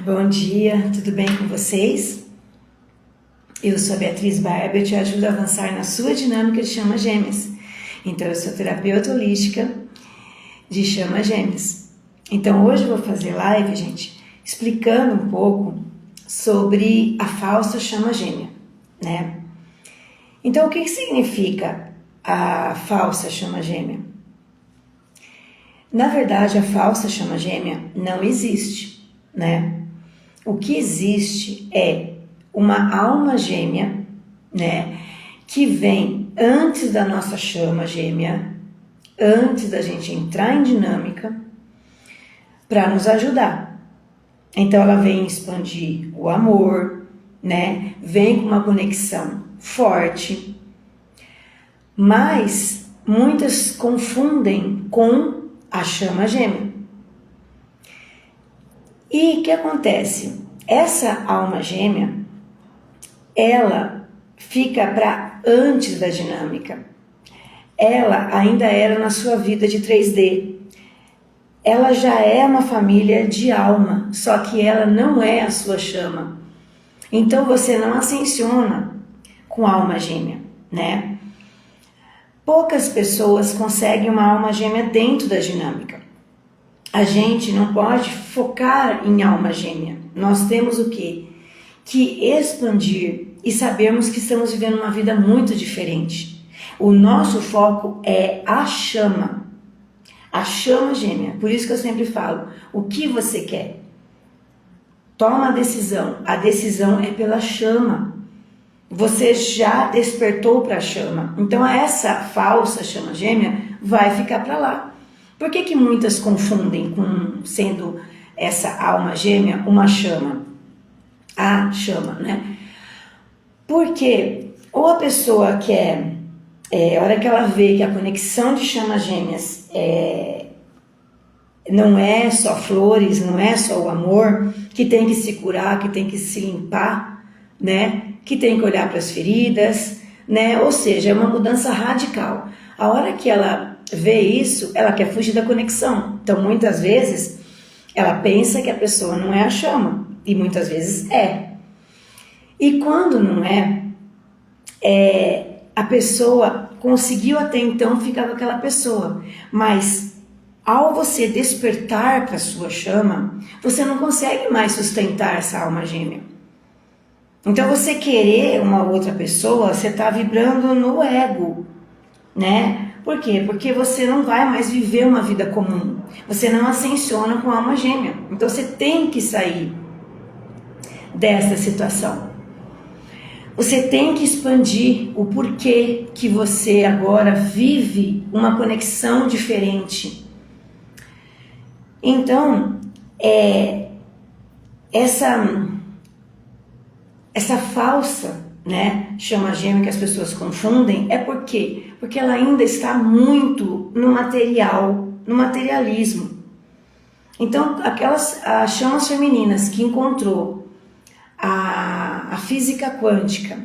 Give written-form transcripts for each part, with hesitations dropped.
Bom dia, tudo bem com vocês? Eu sou a Beatriz Barber, eu te ajudo a avançar na sua dinâmica de chama gêmeas. Então, eu sou terapeuta holística de chama gêmeas. Então, hoje eu vou fazer live, gente, explicando um pouco sobre a falsa chama gêmea, né? Então, o que significa a falsa chama gêmea? Na verdade, a falsa chama gêmea não existe, né? O que existe é uma alma gêmea, né, que vem antes da nossa chama gêmea, antes da gente entrar em dinâmica, para nos ajudar. Então ela vem expandir o amor, né, vem com uma conexão forte, mas muitas confundem com a chama gêmea. E o que acontece? Essa alma gêmea, ela fica para antes da dinâmica. Ela ainda era na sua vida de 3D. Ela já é uma família de alma, só que ela não é a sua chama. Então você não ascensiona com alma gêmea, né? Poucas pessoas conseguem uma alma gêmea dentro da dinâmica. A gente não pode focar em alma gêmea. Nós temos o quê? Que expandir e sabermos que estamos vivendo uma vida muito diferente. O nosso foco é a chama gêmea. Por isso que eu sempre falo, o que você quer? Toma a decisão é pela chama. Você já despertou para a chama. Então essa falsa chama gêmea vai ficar para lá. Por que muitas confundem com sendo essa alma gêmea uma chama? A chama, né? Porque ou a pessoa quer, a hora que ela vê que a conexão de chamas gêmeas não é só flores, não é só o amor, que tem que se curar, que tem que se limpar, né? Que tem que olhar para as feridas, né? Ou seja, é uma mudança radical. A hora que ela vê isso, ela quer fugir da conexão. Então, muitas vezes, ela pensa que a pessoa não é a chama. E muitas vezes é. E quando não é, a pessoa conseguiu até então ficar com aquela pessoa. Mas, ao você despertar para a sua chama, você não consegue mais sustentar essa alma gêmea. Então, você querer uma outra pessoa, você está vibrando no ego, né? Por quê? Porque você não vai mais viver uma vida comum. Você não ascensiona com a alma gêmea. Então você tem que sair dessa situação. Você tem que expandir o porquê que você agora vive uma conexão diferente. Então, essa falsa, né, chama gêmea que as pessoas confundem, é por quê? Porque ela ainda está muito no material, no materialismo. Então, as chamas femininas que encontrou a física quântica,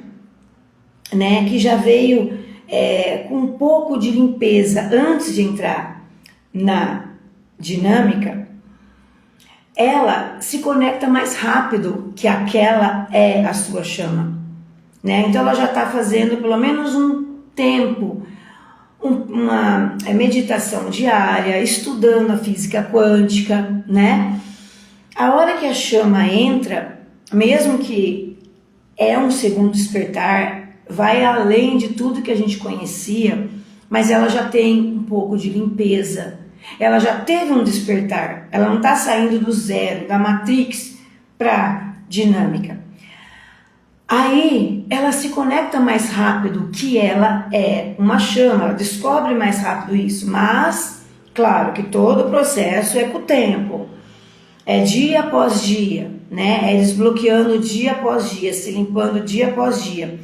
né, que já veio com um pouco de limpeza antes de entrar na dinâmica, ela se conecta mais rápido que aquela é a sua chama. Né? Então ela já está fazendo pelo menos um tempo, uma meditação diária, estudando a física quântica, né? A hora que a chama entra, mesmo que é um segundo despertar, vai além de tudo que a gente conhecia, mas ela já tem um pouco de limpeza, ela já teve um despertar, ela não está saindo do zero, da matrix para dinâmica. Aí ela se conecta mais rápido que ela é uma chama, ela descobre mais rápido isso, mas claro que todo o processo é com o tempo, é dia após dia, né? É desbloqueando dia após dia, se limpando dia após dia.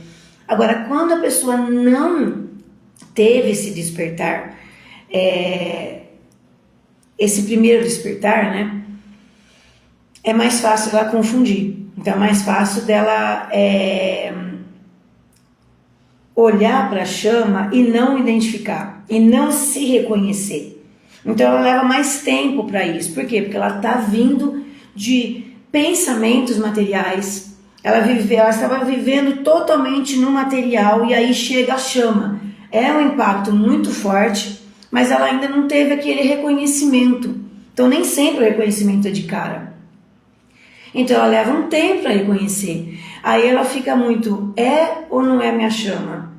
Agora, quando a pessoa não teve esse despertar, esse primeiro despertar, né? É mais fácil ela confundir. Então é mais fácil dela olhar para a chama e não identificar, e não se reconhecer. Então ela leva mais tempo para isso. Por quê? Porque ela está vindo de pensamentos materiais. Ela estava vivendo totalmente no material e aí chega a chama. É um impacto muito forte, mas ela ainda não teve aquele reconhecimento. Então nem sempre o reconhecimento é de cara. Então ela leva um tempo para reconhecer. Aí ela fica muito, é ou não é minha chama?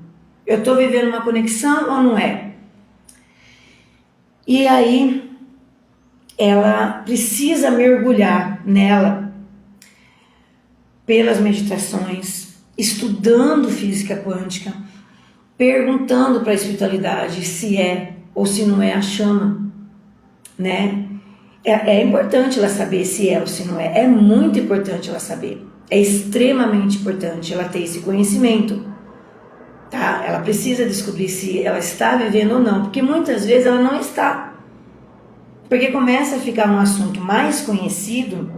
Eu estou vivendo uma conexão ou não é? E aí ela precisa mergulhar nela pelas meditações, estudando física quântica, perguntando para a espiritualidade se é ou se não é a chama, né? É importante ela saber se é ou se não é. É muito importante ela saber. É extremamente importante ela ter esse conhecimento. Tá? Ela precisa descobrir se ela está vivendo ou não, porque muitas vezes ela não está. Porque começa a ficar um assunto mais conhecido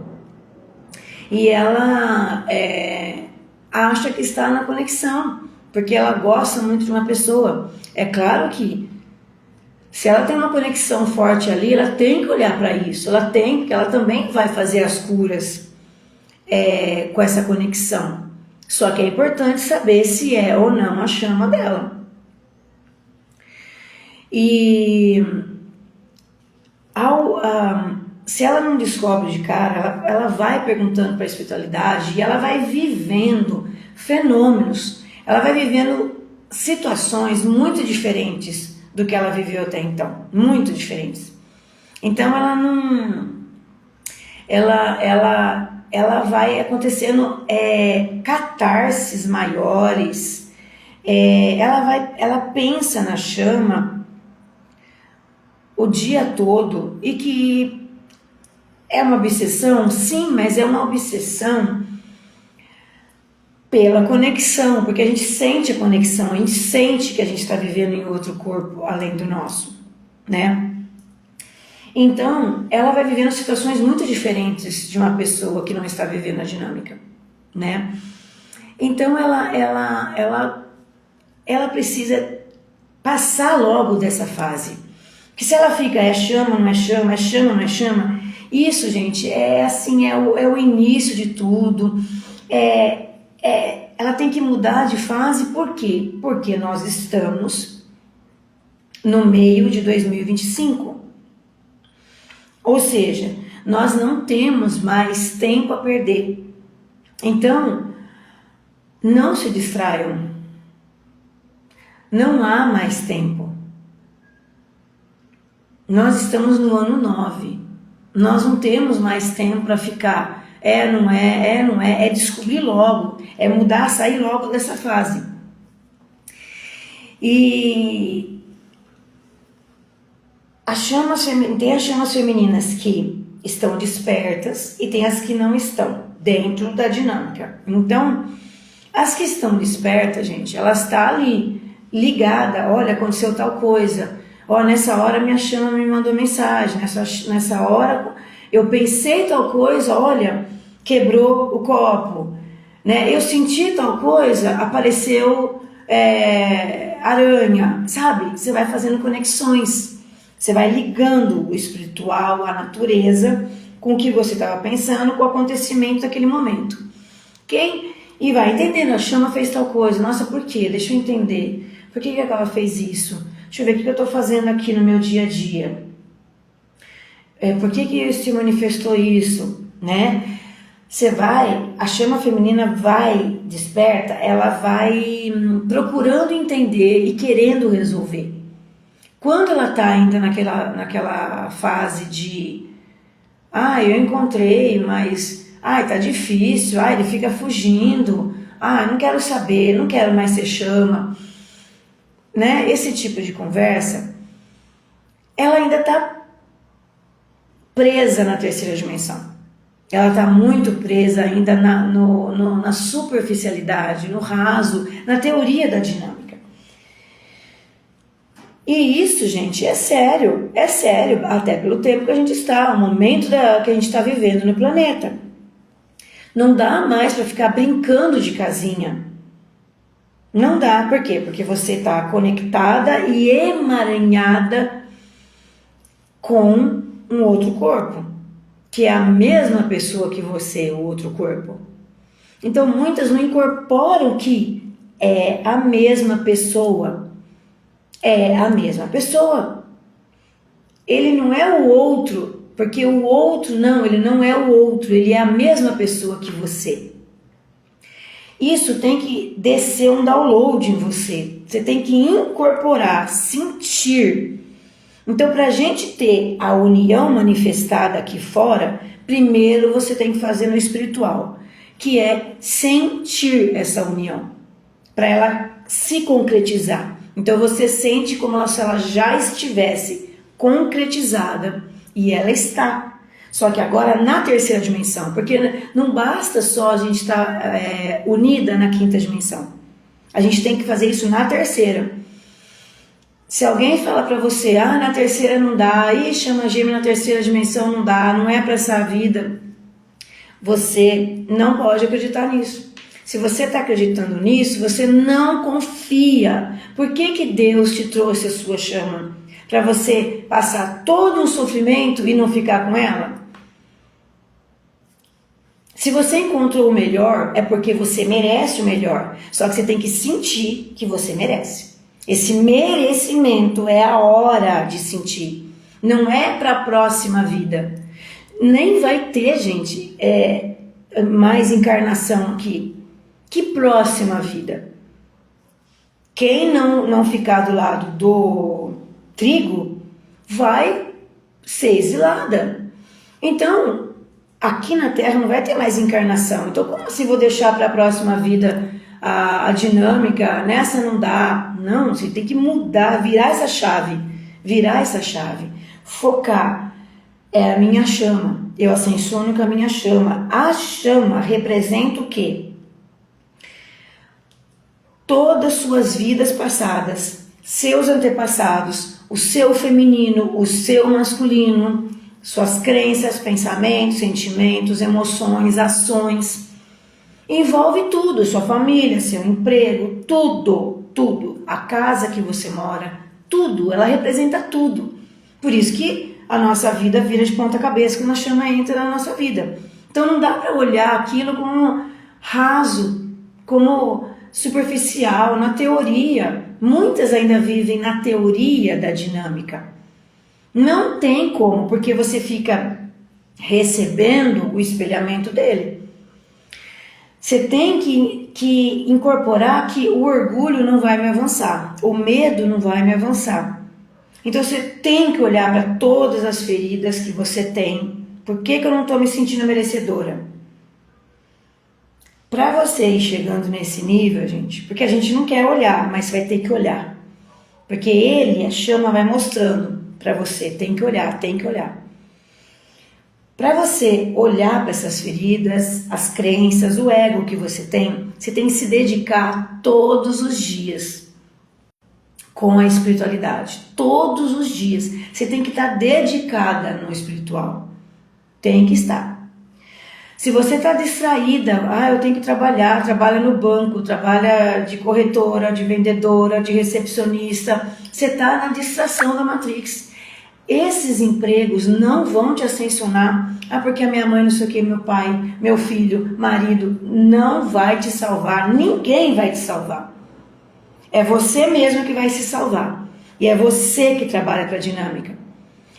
e ela acha que está na conexão, porque ela gosta muito de uma pessoa. É claro que se ela tem uma conexão forte ali, ela tem que olhar para isso. Ela tem, porque ela também vai fazer as curas com essa conexão. Só que é importante saber se é ou não a chama dela. E se ela não descobre de cara, ela vai perguntando para a espiritualidade e ela vai vivendo fenômenos. Ela vai vivendo situações muito diferentes do que ela viveu até então. Muito diferentes. Então ela não... Ela vai acontecendo catarses maiores, ela pensa na chama o dia todo e que é uma obsessão, sim, mas é uma obsessão pela conexão, porque a gente sente a conexão, a gente sente que a gente está vivendo em outro corpo além do nosso, né? Então, ela vai vivendo situações muito diferentes de uma pessoa que não está vivendo a dinâmica, né? Então, ela precisa passar logo dessa fase. Porque se ela fica, é chama, não é chama, é chama, não é chama, isso, gente, é o início de tudo. Ela tem que mudar de fase, por quê? Porque nós estamos no meio de 2025. Ou seja, nós não temos mais tempo a perder. Então, não se distraiam. Não há mais tempo. Nós estamos no ano 9. Nós não temos mais tempo para ficar. Não é. É descobrir logo. É mudar, sair logo dessa fase. E tem as chamas femininas que estão despertas e tem as que não estão dentro da dinâmica. Então, as que estão despertas, gente, ela está ali ligada. Olha, aconteceu tal coisa. Ó, nessa hora minha chama me mandou mensagem. Nessa hora eu pensei tal coisa. Olha, quebrou o copo, né? Eu senti tal coisa, apareceu aranha, sabe? Você vai fazendo conexões. Você vai ligando o espiritual, a natureza, com o que você estava pensando, com o acontecimento daquele momento. Ok? E vai entendendo, a chama fez tal coisa. Nossa, por quê? Deixa eu entender. Por que ela fez isso? Deixa eu ver o que eu estou fazendo aqui no meu dia a dia. Por que se manifestou isso? Né? A chama feminina vai, desperta, ela vai procurando entender e querendo resolver. Quando ela está ainda naquela fase de eu encontrei, mas tá difícil, ele fica fugindo, não quero saber, não quero mais ser chama, né? Esse tipo de conversa, ela ainda está presa na terceira dimensão. Ela está muito presa ainda na superficialidade, no raso, na teoria da dinâmica. E isso, gente, é sério, até pelo tempo que a gente está, o momento que a gente está vivendo no planeta. Não dá mais para ficar brincando de casinha. Não dá, por quê? Porque você está conectada e emaranhada com um outro corpo. que é a mesma pessoa que você, o outro corpo. Então muitas não incorporam que é a mesma pessoa. É a mesma pessoa. Ele não é o outro, porque o outro não, ele não é o outro, ele é a mesma pessoa que você. Isso tem que descer um download em você. Você tem que incorporar, sentir. Então, para a gente ter a união manifestada aqui fora, primeiro você tem que fazer no espiritual, que é sentir essa união, para ela se concretizar. Então, você sente como se ela já estivesse concretizada, e ela está. Só que agora na terceira dimensão, porque não basta só a gente estar unida na quinta dimensão. A gente tem que fazer isso na terceira. Se alguém fala para você, na terceira não dá, chama gêmeo na terceira dimensão não dá, não é para essa vida, você não pode acreditar nisso. Se você está acreditando nisso, você não confia. Por que Deus te trouxe a sua chama? Para você passar todo um sofrimento e não ficar com ela? Se você encontrou o melhor, é porque você merece o melhor. Só que você tem que sentir que você merece. Esse merecimento é a hora de sentir. Não é para a próxima vida. Nem vai ter, gente, mais encarnação aqui. Que próxima vida? Quem não ficar do lado do trigo vai ser exilada. Então, aqui na Terra não vai ter mais encarnação. Então, como assim vou deixar para a próxima vida a dinâmica? Nessa não dá. Não, você tem que mudar, virar essa chave. Focar. É a minha chama. Eu ascensiono com a minha chama. A chama representa o quê? Todas suas vidas passadas, seus antepassados, o seu feminino, o seu masculino, suas crenças, pensamentos, sentimentos, emoções, ações. Envolve tudo, sua família, seu emprego, tudo. A casa que você mora, tudo, ela representa tudo. Por isso que a nossa vida vira de ponta cabeça quando a chama entra na nossa vida. Então não dá para olhar aquilo como raso, como superficial, na teoria. Muitas ainda vivem na teoria da dinâmica. Não tem como, porque você fica recebendo o espelhamento dele. Você tem que incorporar que o orgulho não vai me avançar, o medo não vai me avançar. Então você tem que olhar para todas as feridas que você tem. Por que eu não estou me sentindo merecedora? Para você ir chegando nesse nível, gente, porque a gente não quer olhar, mas vai ter que olhar. Porque a chama vai mostrando para você, tem que olhar. Para você olhar para essas feridas, as crenças, o ego que você tem que se dedicar todos os dias com a espiritualidade. Todos os dias. Você tem que estar dedicada no espiritual. Tem que estar. Se você está distraída, eu tenho que trabalha no banco, trabalha de corretora, de vendedora, de recepcionista, você está na distração da Matrix. Esses empregos não vão te ascensionar, porque a minha mãe não sei o que, meu pai, meu filho, marido, não vai te salvar, ninguém vai te salvar. É você mesmo que vai se salvar, e é você que trabalha para a dinâmica.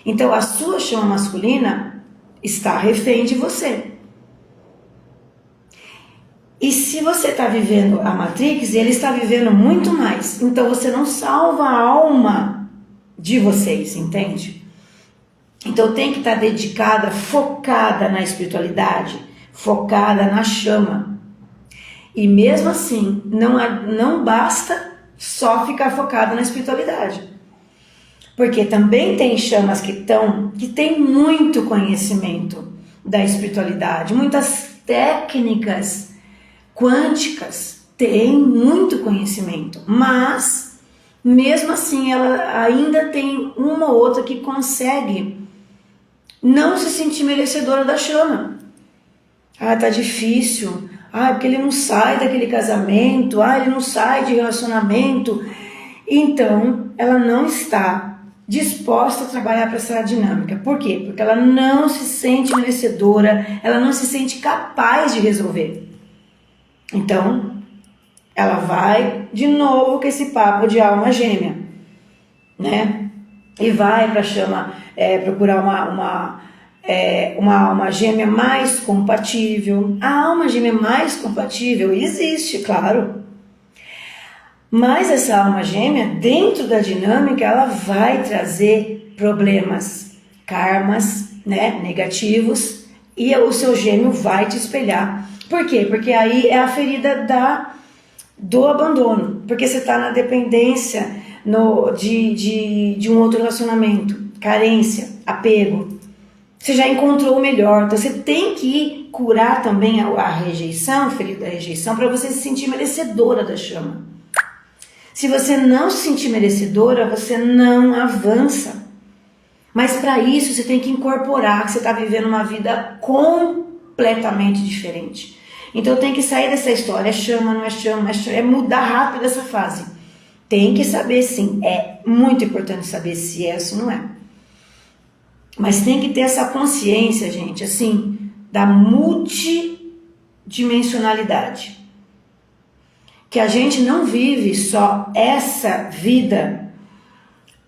Então a sua chama masculina está refém de você. E se você está vivendo a Matrix, ele está vivendo muito mais. Então você não salva a alma de vocês, entende? Então tem que estar dedicada, focada na espiritualidade, focada na chama. E mesmo assim, não basta só ficar focada na espiritualidade. Porque também tem chamas que têm muito conhecimento da espiritualidade, muitas técnicas quânticas, tem muito conhecimento, mas mesmo assim ela ainda tem uma ou outra que consegue não se sentir merecedora da chama. Tá difícil, porque ele não sai daquele casamento, ele não sai de relacionamento. Então ela não está disposta a trabalhar para essa dinâmica. Por quê? Porque ela não se sente merecedora, ela não se sente capaz de resolver. Então, ela vai de novo com esse papo de alma gêmea, né? E vai para a chama procurar uma alma gêmea mais compatível. A alma gêmea mais compatível existe, claro. Mas essa alma gêmea, dentro da dinâmica, ela vai trazer problemas, karmas, né, negativos, e o seu gêmeo vai te espelhar. Por quê? Porque aí é a ferida do abandono, porque você está na dependência de um outro relacionamento, carência, apego. Você já encontrou o melhor, então você tem que curar também a rejeição, a ferida da rejeição, para você se sentir merecedora da chama. Se você não se sentir merecedora, você não avança. Mas para isso você tem que incorporar que você está vivendo uma vida completamente diferente. Então tem que sair dessa história, é chama, não é chama, é mudar rápido essa fase. Tem que saber sim, é muito importante saber se é ou se não é. Mas tem que ter essa consciência, gente, assim, da multidimensionalidade. Que a gente não vive só essa vida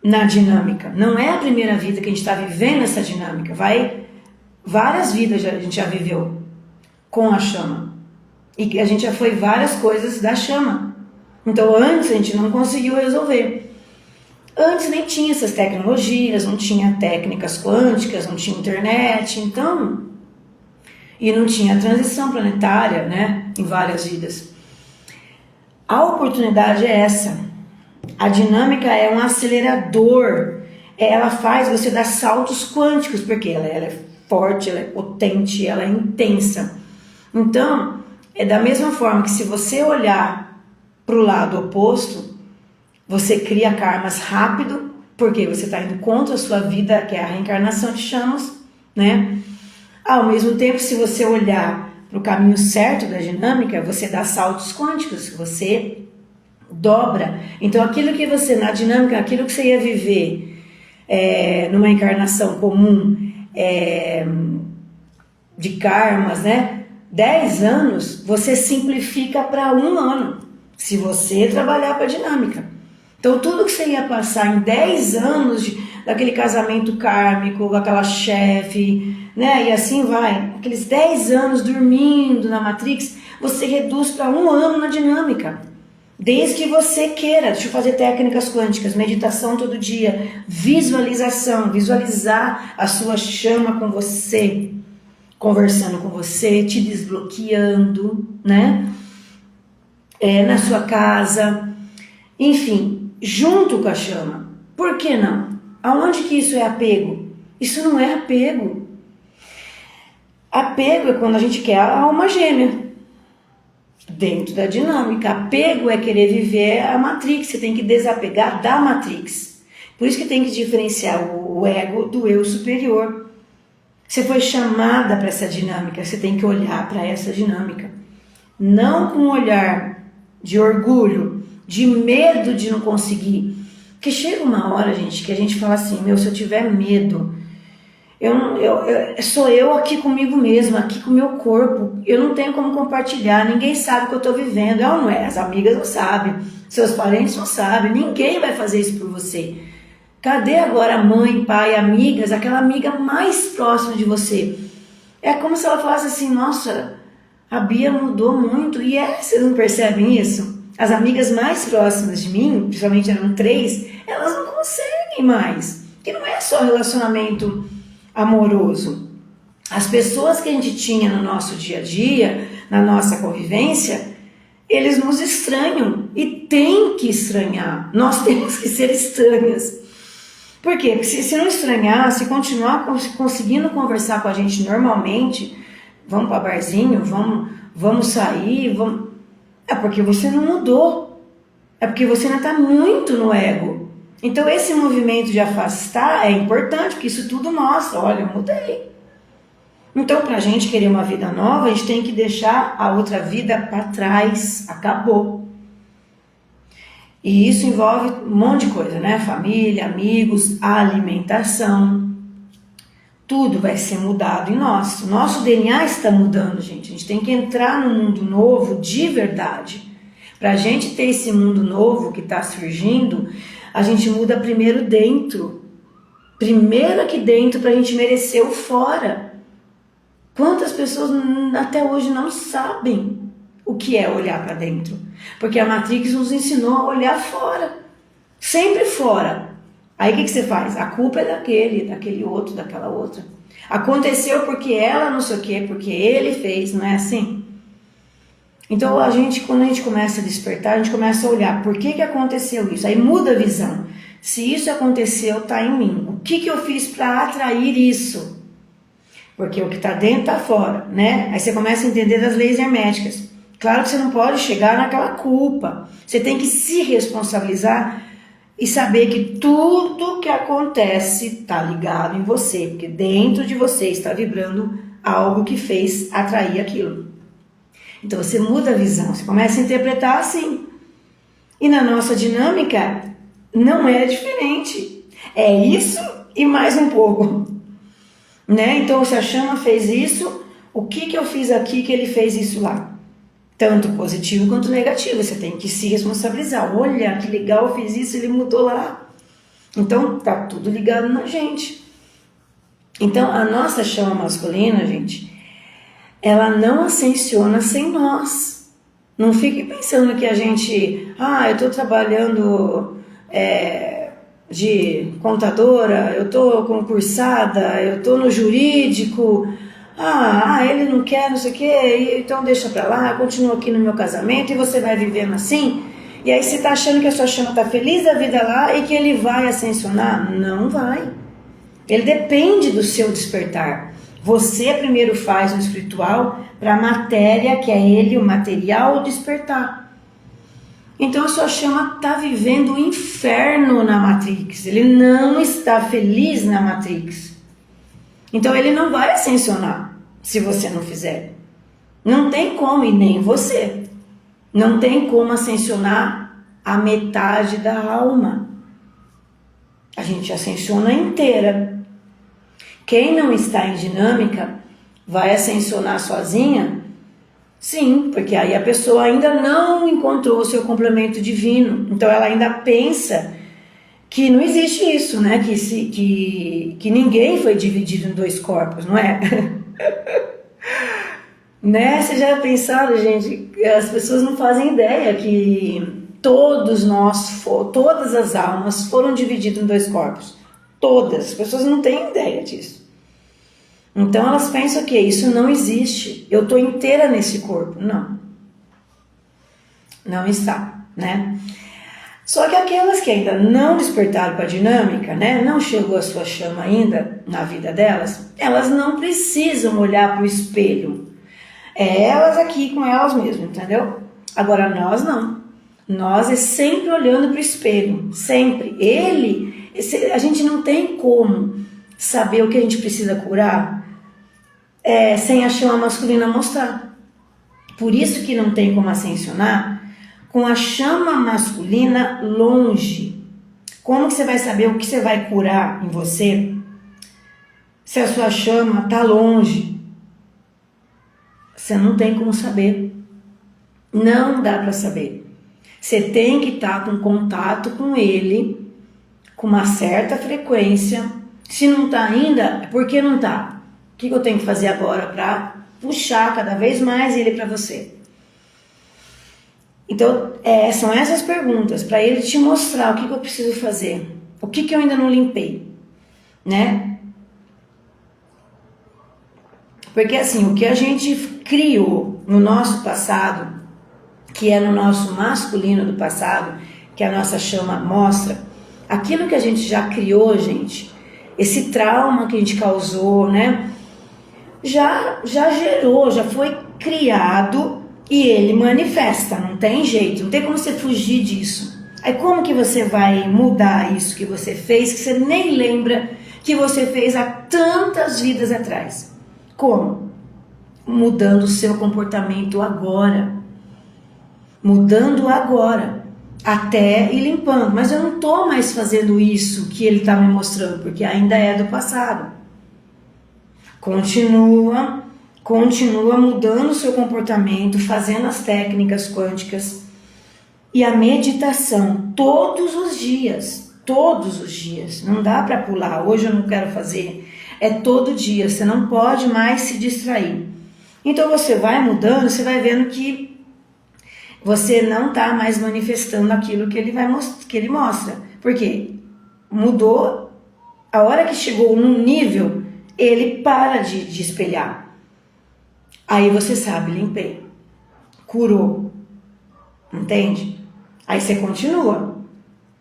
na dinâmica. Não é a primeira vida que a gente está vivendo essa dinâmica. Várias vidas a gente já viveu com a chama. E a gente já foi várias coisas da chama. Então antes a gente não conseguiu resolver. Antes nem tinha essas tecnologias, não tinha técnicas quânticas, não tinha internet, então... E não tinha transição planetária, né? Em várias vidas. A oportunidade é essa. A dinâmica é um acelerador. Ela faz você dar saltos quânticos, porque ela é forte, ela é potente, ela é intensa. Então, é da mesma forma que se você olhar para o lado oposto, você cria karmas rápido, porque você está indo contra a sua vida, que é a reencarnação de chamas, né? Ao mesmo tempo, se você olhar para o caminho certo da dinâmica, você dá saltos quânticos, você dobra. Então aquilo que você, na dinâmica, aquilo que você ia viver numa encarnação comum de karmas, né? 10 anos, você simplifica para 1 ano, se você trabalhar para a dinâmica. Então tudo que você ia passar em 10 anos daquele casamento kármico, aquela chefe, né? E assim vai, aqueles 10 anos dormindo na Matrix, você reduz para 1 ano na dinâmica. Desde que você queira. Deixa eu fazer técnicas quânticas, meditação todo dia, visualização, visualizar a sua chama com você, conversando com você, te desbloqueando, né? Na sua casa, enfim, junto com a chama. Por que não? Aonde que isso é apego? Isso não é apego. Apego é quando a gente quer a alma gêmea. Dentro da dinâmica. Apego é querer viver a Matrix. Você tem que desapegar da Matrix. Por isso que tem que diferenciar o ego do eu superior. Você foi chamada para essa dinâmica. Você tem que olhar para essa dinâmica. Não com um olhar de orgulho, de medo de não conseguir. Porque chega uma hora, gente, que a gente fala assim, se eu tiver medo, sou eu aqui comigo mesma, aqui com o meu corpo, eu não tenho como compartilhar, ninguém sabe o que eu estou vivendo, não é, as amigas não sabem, seus parentes não sabem, ninguém vai fazer isso por você. Cadê agora mãe, pai, amigas, aquela amiga mais próxima de você? É como se ela falasse assim, nossa, a Bia mudou muito, e vocês não percebem isso? As amigas mais próximas de mim, principalmente eram 3, elas não conseguem mais, que não é só relacionamento amoroso. As pessoas que a gente tinha no nosso dia a dia, na nossa convivência, eles nos estranham e tem que estranhar. Nós temos que ser estranhas. Por quê? Porque se não estranhar, se continuar conseguindo conversar com a gente normalmente, vamos para barzinho, vamos sair, é porque você não mudou. É porque você ainda está muito no ego. Então esse movimento de afastar é importante, porque isso tudo mostra, olha, eu mudei. Então para a gente querer uma vida nova, a gente tem que deixar a outra vida para trás, acabou. E isso envolve um monte de coisa, né? Família, amigos, alimentação. Tudo vai ser mudado em nós. Nosso DNA está mudando, gente. A gente tem que entrar num mundo novo de verdade. Para a gente ter esse mundo novo que está surgindo, a gente muda primeiro dentro. Primeiro aqui dentro para a gente merecer o fora. Quantas pessoas até hoje não sabem o que é olhar para dentro? Porque a Matrix nos ensinou a olhar fora. Sempre fora. Aí o que você faz? A culpa é daquele outro, daquela outra. Aconteceu porque ela não sei o quê, porque ele fez, não é assim? Então quando a gente começa a despertar, a gente começa a olhar por que aconteceu isso. Aí muda a visão. Se isso aconteceu, está em mim. O que eu fiz para atrair isso? Porque o que está dentro está fora, né? Aí você começa a entender das leis herméticas. Claro que você não pode chegar naquela culpa. Você tem que se responsabilizar e saber que tudo que acontece está ligado em você, porque dentro de você está vibrando algo que fez atrair aquilo. Então você muda a visão, você começa a interpretar assim. E na nossa dinâmica não é diferente. É isso e mais um pouco. Né? Então se a chama fez isso, o que eu fiz aqui que ele fez isso lá? Tanto positivo quanto negativo, você tem que se responsabilizar. Olha, que legal, eu fiz isso, ele mudou lá. Então, tá tudo ligado na gente. Então, a nossa chama masculina, gente, ela não ascensiona sem nós. Não fique pensando que a gente, eu tô trabalhando de contadora, eu tô concursada, eu tô no jurídico... ele não quer, não sei o quê, então deixa pra lá, eu continuo aqui no meu casamento e você vai vivendo assim. E aí você tá achando que a sua chama tá feliz da vida lá e que ele vai ascensionar? Não vai. Ele depende do seu despertar. Você primeiro faz o espiritual para a matéria, que é ele, o material, despertar. Então a sua chama tá vivendo o inferno na Matrix. Ele não está feliz na Matrix. Então ele não vai ascensionar se você não fizer. Não tem como, e nem você. Não tem como ascensionar a metade da alma. A gente ascensiona inteira. Quem não está em dinâmica vai ascensionar sozinha? Sim, porque aí a pessoa ainda não encontrou o seu complemento divino. Então ela ainda pensa que não existe isso, né? Que ninguém foi dividido em dois corpos, não é? Né? Vocês já pensaram, gente? As pessoas não fazem ideia que todas as almas foram divididas em dois corpos. Todas. As pessoas não têm ideia disso. Então elas pensam que isso não existe. Eu estou inteira nesse corpo. Não. Não está, né? Só que aquelas que ainda não despertaram para a dinâmica, né, não chegou a sua chama ainda na vida delas, elas não precisam olhar para o espelho. É elas aqui com elas mesmas, entendeu? Agora nós não. Nós é sempre olhando para o espelho, sempre. A gente não tem como saber o que a gente precisa curar sem a chama masculina mostrar. Por isso que não tem como ascensionar com a chama masculina longe. Como que você vai saber o que você vai curar em você se a sua chama está longe? Você não tem como saber. Não dá para saber. Você tem que estar com contato com ele, com uma certa frequência. Se não está ainda, é porque não está. O que eu tenho que fazer agora para puxar cada vez mais ele para você? Então, são essas perguntas para ele te mostrar o que eu preciso fazer, o que eu ainda não limpei, né? Porque assim, o que a gente criou no nosso passado, que é no nosso masculino do passado, que a nossa chama mostra, aquilo que a gente já criou, gente, esse trauma que a gente causou, né? Já gerou, já foi criado. E ele manifesta, não tem jeito, não tem como você fugir disso. Aí como que você vai mudar isso que você fez, que você nem lembra que você fez há tantas vidas atrás? Como? Mudando o seu comportamento agora. Mudando agora. até ir limpando. Mas eu não estou mais fazendo isso que ele está me mostrando, porque ainda é do passado. Continua mudando o seu comportamento, fazendo as técnicas quânticas e a meditação todos os dias, não dá para pular, hoje eu não quero fazer, é todo dia, você não pode mais se distrair. Então você vai mudando, você vai vendo que você não está mais manifestando aquilo que ele mostra, porque mudou, a hora que chegou num nível, ele para de espelhar. Aí você sabe, limpei, curou, entende? Aí você continua,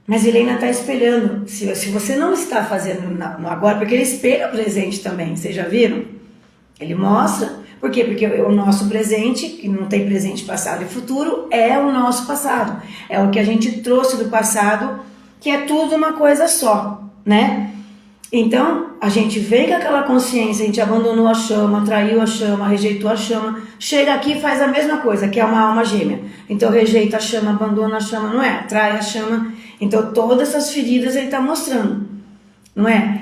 mas ele ainda está espelhando. Se você não está fazendo no agora, porque ele espelha o presente também, vocês já viram? Ele mostra, por quê? Porque o nosso presente, que não tem presente, passado e futuro, é o nosso passado. É o que a gente trouxe do passado, que é tudo uma coisa só, né? Então, a gente vem com aquela consciência, a gente abandonou a chama, traiu a chama, rejeitou a chama, chega aqui e faz a mesma coisa, que é uma alma gêmea. Então, rejeita a chama, abandona a chama, não é? Trai a chama. Então, todas essas feridas ele está mostrando, não é?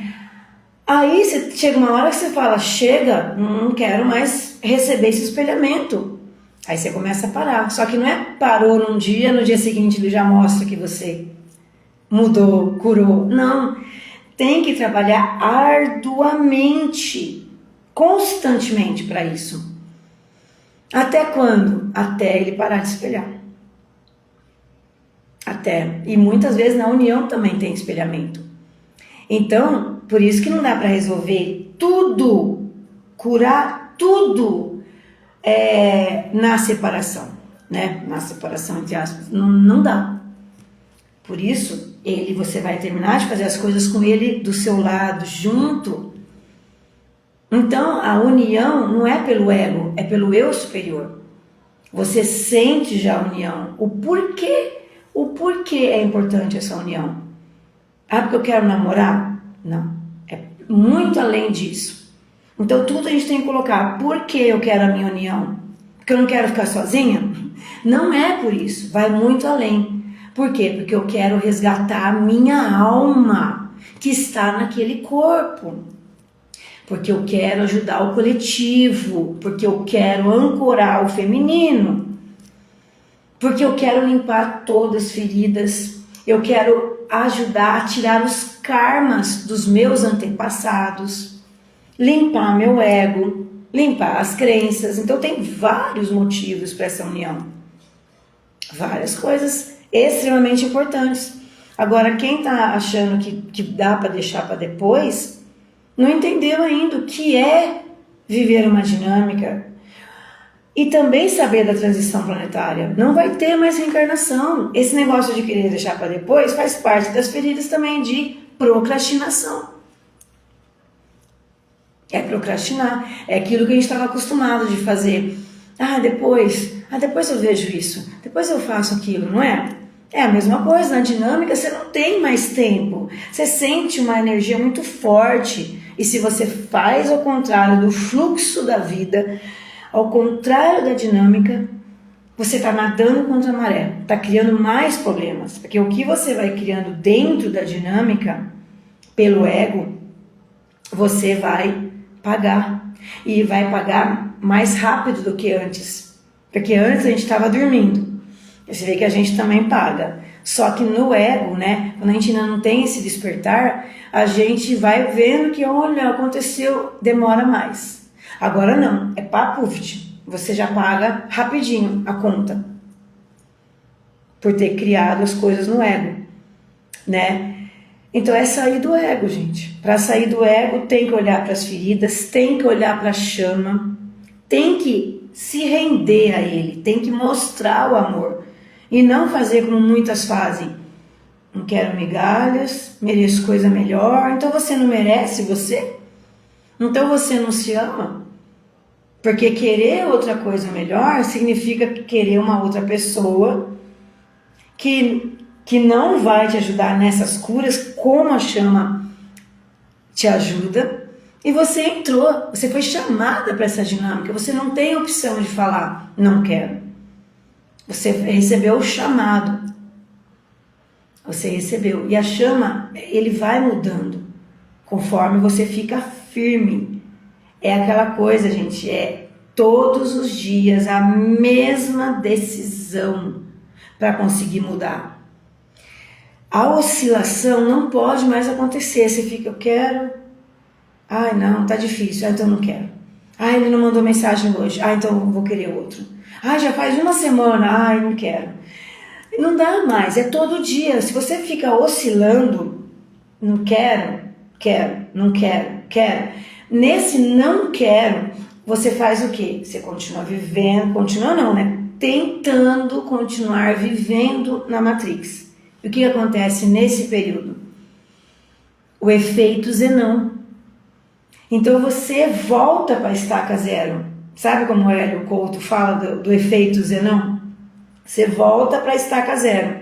Aí, chega uma hora que você fala, chega, não quero mais receber esse espelhamento. Aí você começa a parar. Só que não é parou num dia, no dia seguinte ele já mostra que você mudou, curou. Não. Tem que trabalhar arduamente, constantemente para isso. Até quando? Até ele parar de espelhar. Até. E muitas vezes na união também tem espelhamento. Então, por isso que não dá para resolver tudo, curar tudo na separação, né? Na separação, entre aspas. Não dá. Por isso, você vai terminar de fazer as coisas com ele do seu lado, junto. Então, a união não é pelo ego, é pelo eu superior. Você sente já a união. O porquê é importante essa união? Ah, porque eu quero namorar? Não, é muito além disso. Então, tudo a gente tem que colocar. Por que eu quero a minha união? Porque eu não quero ficar sozinha? Não é por isso, vai muito além. Por quê? Porque eu quero resgatar a minha alma que está naquele corpo. Porque eu quero ajudar o coletivo. Porque eu quero ancorar o feminino. Porque eu quero limpar todas as feridas. Eu quero ajudar a tirar os karmas dos meus antepassados. Limpar meu ego. Limpar as crenças. Então tem vários motivos para essa união. Várias coisas extremamente importantes. Agora, quem está achando que dá para deixar para depois, não entendeu ainda o que é viver uma dinâmica e também saber da transição planetária. Não vai ter mais reencarnação. Esse negócio de querer deixar para depois faz parte das feridas também de procrastinação. É procrastinar. É aquilo que a gente estava acostumado de fazer. Depois eu vejo isso. Depois eu faço aquilo, não é? É a mesma coisa, na dinâmica você não tem mais tempo. Você sente uma energia muito forte. E se você faz ao contrário do fluxo da vida, ao contrário da dinâmica, você está nadando contra a maré. Está criando mais problemas. Porque o que você vai criando dentro da dinâmica, pelo ego, você vai pagar. E vai pagar mais rápido do que antes. Porque antes a gente estava dormindo. Você vê que a gente também paga. Só que no ego, né? Quando a gente ainda não tem esse despertar, a gente vai vendo que, olha, aconteceu, demora mais. Agora não, é papo, você já paga rapidinho a conta. Por ter criado as coisas no ego, né? Então é sair do ego, gente. Para sair do ego tem que olhar para as feridas, tem que olhar para a chama, tem que se render a ele, tem que mostrar o amor. E não fazer como muitas fazem. Não quero migalhas, mereço coisa melhor. Então você não merece você? Então você não se ama? Porque querer outra coisa melhor significa querer uma outra pessoa que não vai te ajudar nessas curas, como a chama te ajuda. E você entrou, você foi chamada para essa dinâmica. Você não tem opção de falar, não quero. Você recebeu o chamado. Você recebeu. E a chama, ele vai mudando conforme você fica firme. É aquela coisa, gente, é todos os dias a mesma decisão para conseguir mudar. A oscilação não pode mais acontecer. Você fica, eu quero. Ai, não, tá difícil. Ah, então não quero. Ai, ele não mandou mensagem hoje. Ah, então eu vou querer outro. Ai, já faz uma semana. Ai, não quero. Não dá mais, é todo dia. Se você fica oscilando, não quero, quero, não quero, quero. Nesse não quero, você faz o quê? Você continua vivendo, continua não, né? Tentando continuar vivendo na Matrix. E o que acontece nesse período? O efeito Zenão. Então você volta para a estaca zero. Sabe como o Hélio Couto fala do efeito Zenão? Você volta para a estaca zero.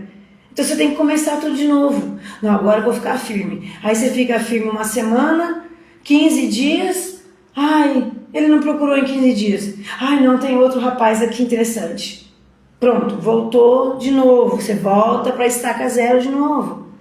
Então você tem que começar tudo de novo. Não, agora eu vou ficar firme. Aí você fica firme uma semana, 15 dias. Ai, ele não procurou em 15 dias. Ai, não, tem outro rapaz aqui interessante. Pronto, voltou de novo. Você volta para a estaca zero de novo.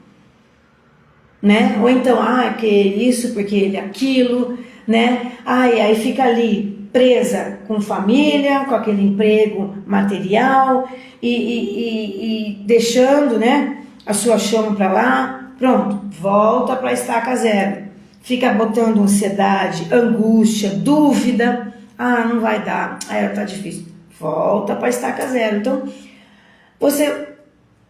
Né? Ou então, que isso, porque ele aquilo, né? Aí fica ali presa com família, com aquele emprego material e deixando, né, a sua chama para lá. Pronto, volta para a estaca zero. Fica botando ansiedade, angústia, dúvida. Ah, não vai dar. Tá difícil. Volta para a estaca zero. Então,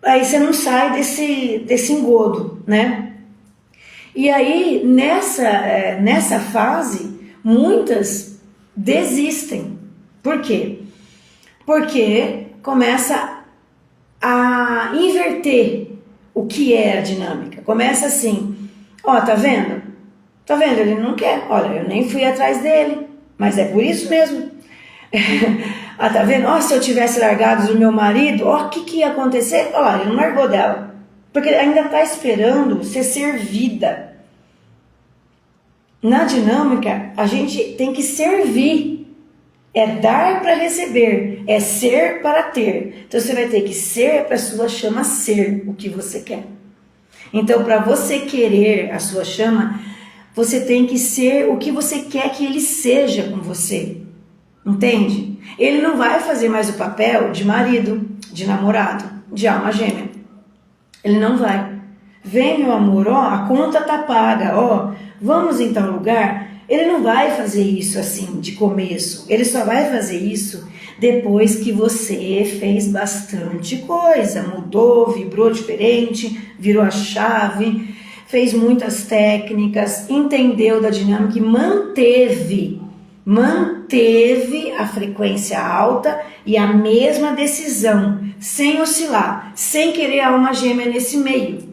aí você não sai desse engodo, né? E aí, nessa fase, muitas desistem. Por quê? Porque começa a inverter o que é a dinâmica. Começa assim, tá vendo? Tá vendo? Ele não quer. Olha, eu nem fui atrás dele, mas é por isso mesmo. Tá vendo? Se eu tivesse largado do meu marido, o que ia acontecer? Ele não largou dela. Porque ainda está esperando ser servida. Na dinâmica, a gente tem que servir. É dar para receber. É ser para ter. Então, você vai ter que ser para a sua chama ser o que você quer. Então, para você querer a sua chama, você tem que ser o que você quer que ele seja com você. Entende? Ele não vai fazer mais o papel de marido, de namorado, de alma gêmea. Ele não vai. Vem, meu amor, a conta tá paga, vamos em tal lugar. Ele não vai fazer isso assim de começo. Ele só vai fazer isso depois que você fez bastante coisa. Mudou, vibrou diferente, virou a chave, fez muitas técnicas, entendeu da dinâmica e manteve a frequência alta e a mesma decisão, sem oscilar, sem querer a alma gêmea nesse meio.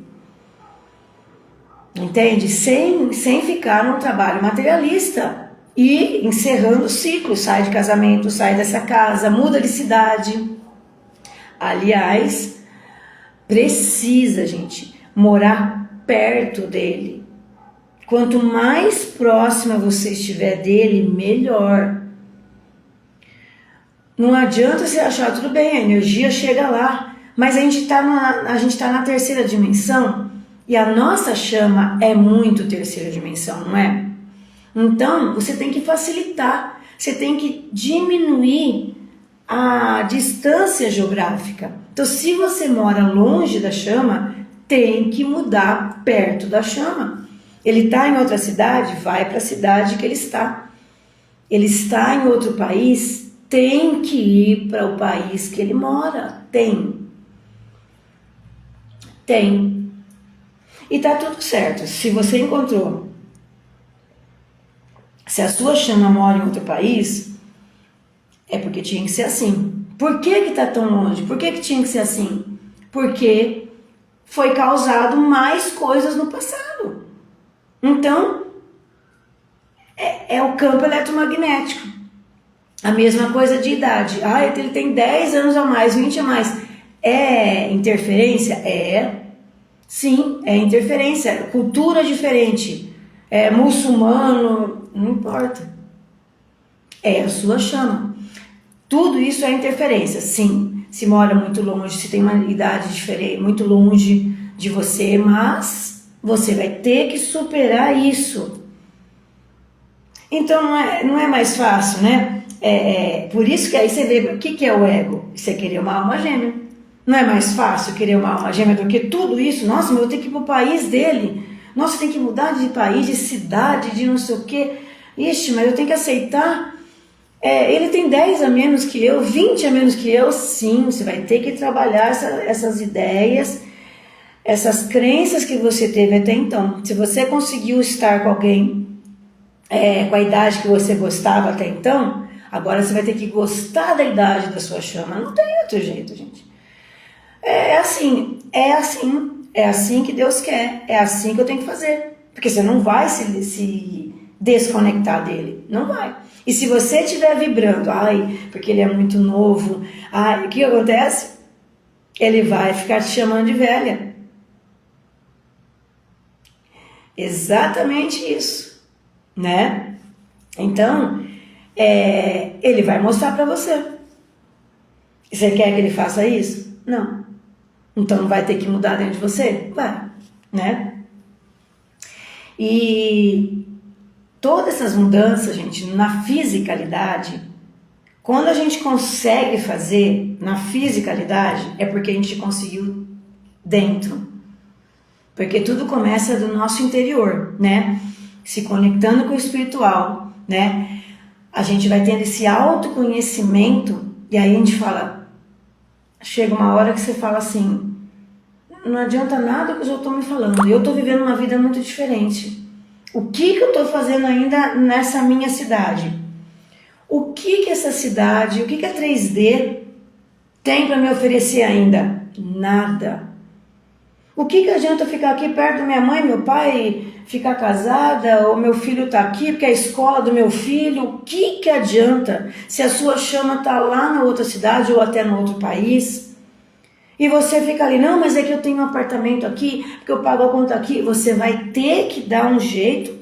Entende? Sem ficar num trabalho materialista e encerrando o ciclo. Sai de casamento, sai dessa casa, muda de cidade. Aliás, precisa, gente, morar perto dele. Quanto mais próxima você estiver dele, melhor. Não adianta você achar, tudo bem, a energia chega lá, mas a gente tá na terceira dimensão e a nossa chama é muito terceira dimensão, não é? Então, você tem que facilitar, você tem que diminuir a distância geográfica. Então, se você mora longe da chama, tem que mudar perto da chama. Ele está em outra cidade, vai para a cidade que ele está. Ele está em outro país, tem que ir para o país que ele mora. Tem. E tá tudo certo. Se você encontrou, se a sua chama mora em outro país, é porque tinha que ser assim. Por que tá tão longe? Por que tinha que ser assim? Porque foi causado mais coisas no passado. Então, é o campo eletromagnético. A mesma coisa de idade. Ele tem 10 anos a mais, 20 a mais. É interferência? Sim, é interferência. Cultura diferente. É muçulmano, não importa. É a sua chama. Tudo isso é interferência, sim. Se mora muito longe, se tem uma idade diferente, muito longe de você, mas você vai ter que superar isso. Então não é mais fácil, né? Por isso que aí você vê o que é o ego. Você querer uma alma gêmea. Não é mais fácil querer uma alma gêmea do que tudo isso? Nossa, mas eu tenho que ir pro país dele. Nossa, tem que mudar de país, de cidade, de não sei o quê. Ixi, mas eu tenho que aceitar. Ele tem 10 a menos que eu, 20 a menos que eu. Sim, você vai ter que trabalhar essas ideias, essas crenças que você teve até então. Se você conseguiu estar com alguém com a idade que você gostava até então, agora você vai ter que gostar da idade da sua chama. Não tem outro jeito, gente. É assim que Deus quer, é assim que eu tenho que fazer. Porque você não vai se desconectar dele, não vai. E se você estiver vibrando, porque ele é muito novo, o que acontece? Ele vai ficar te chamando de velha. Exatamente isso, né? Então, ele vai mostrar para você. Você quer que ele faça isso? Não. Então não vai ter que mudar dentro de você? Vai, né? E todas essas mudanças, gente, na fisicalidade, quando a gente consegue fazer na fisicalidade, é porque a gente conseguiu dentro. Porque tudo começa do nosso interior, né? Se conectando com o espiritual, né? A gente vai tendo esse autoconhecimento e aí a gente fala, chega uma hora que você fala assim, não adianta nada que os outros estão me falando, eu estou vivendo uma vida muito diferente. O que eu estou fazendo ainda nessa minha cidade? O que essa cidade, o que a 3D tem para me oferecer ainda? Nada. O que adianta eu ficar aqui perto da minha mãe, meu pai, ficar casada, ou meu filho tá aqui porque é a escola do meu filho? O que adianta se a sua chama tá lá na outra cidade ou até no outro país? E você fica ali, não, mas é que eu tenho um apartamento aqui, porque eu pago a conta aqui. Você vai ter que dar um jeito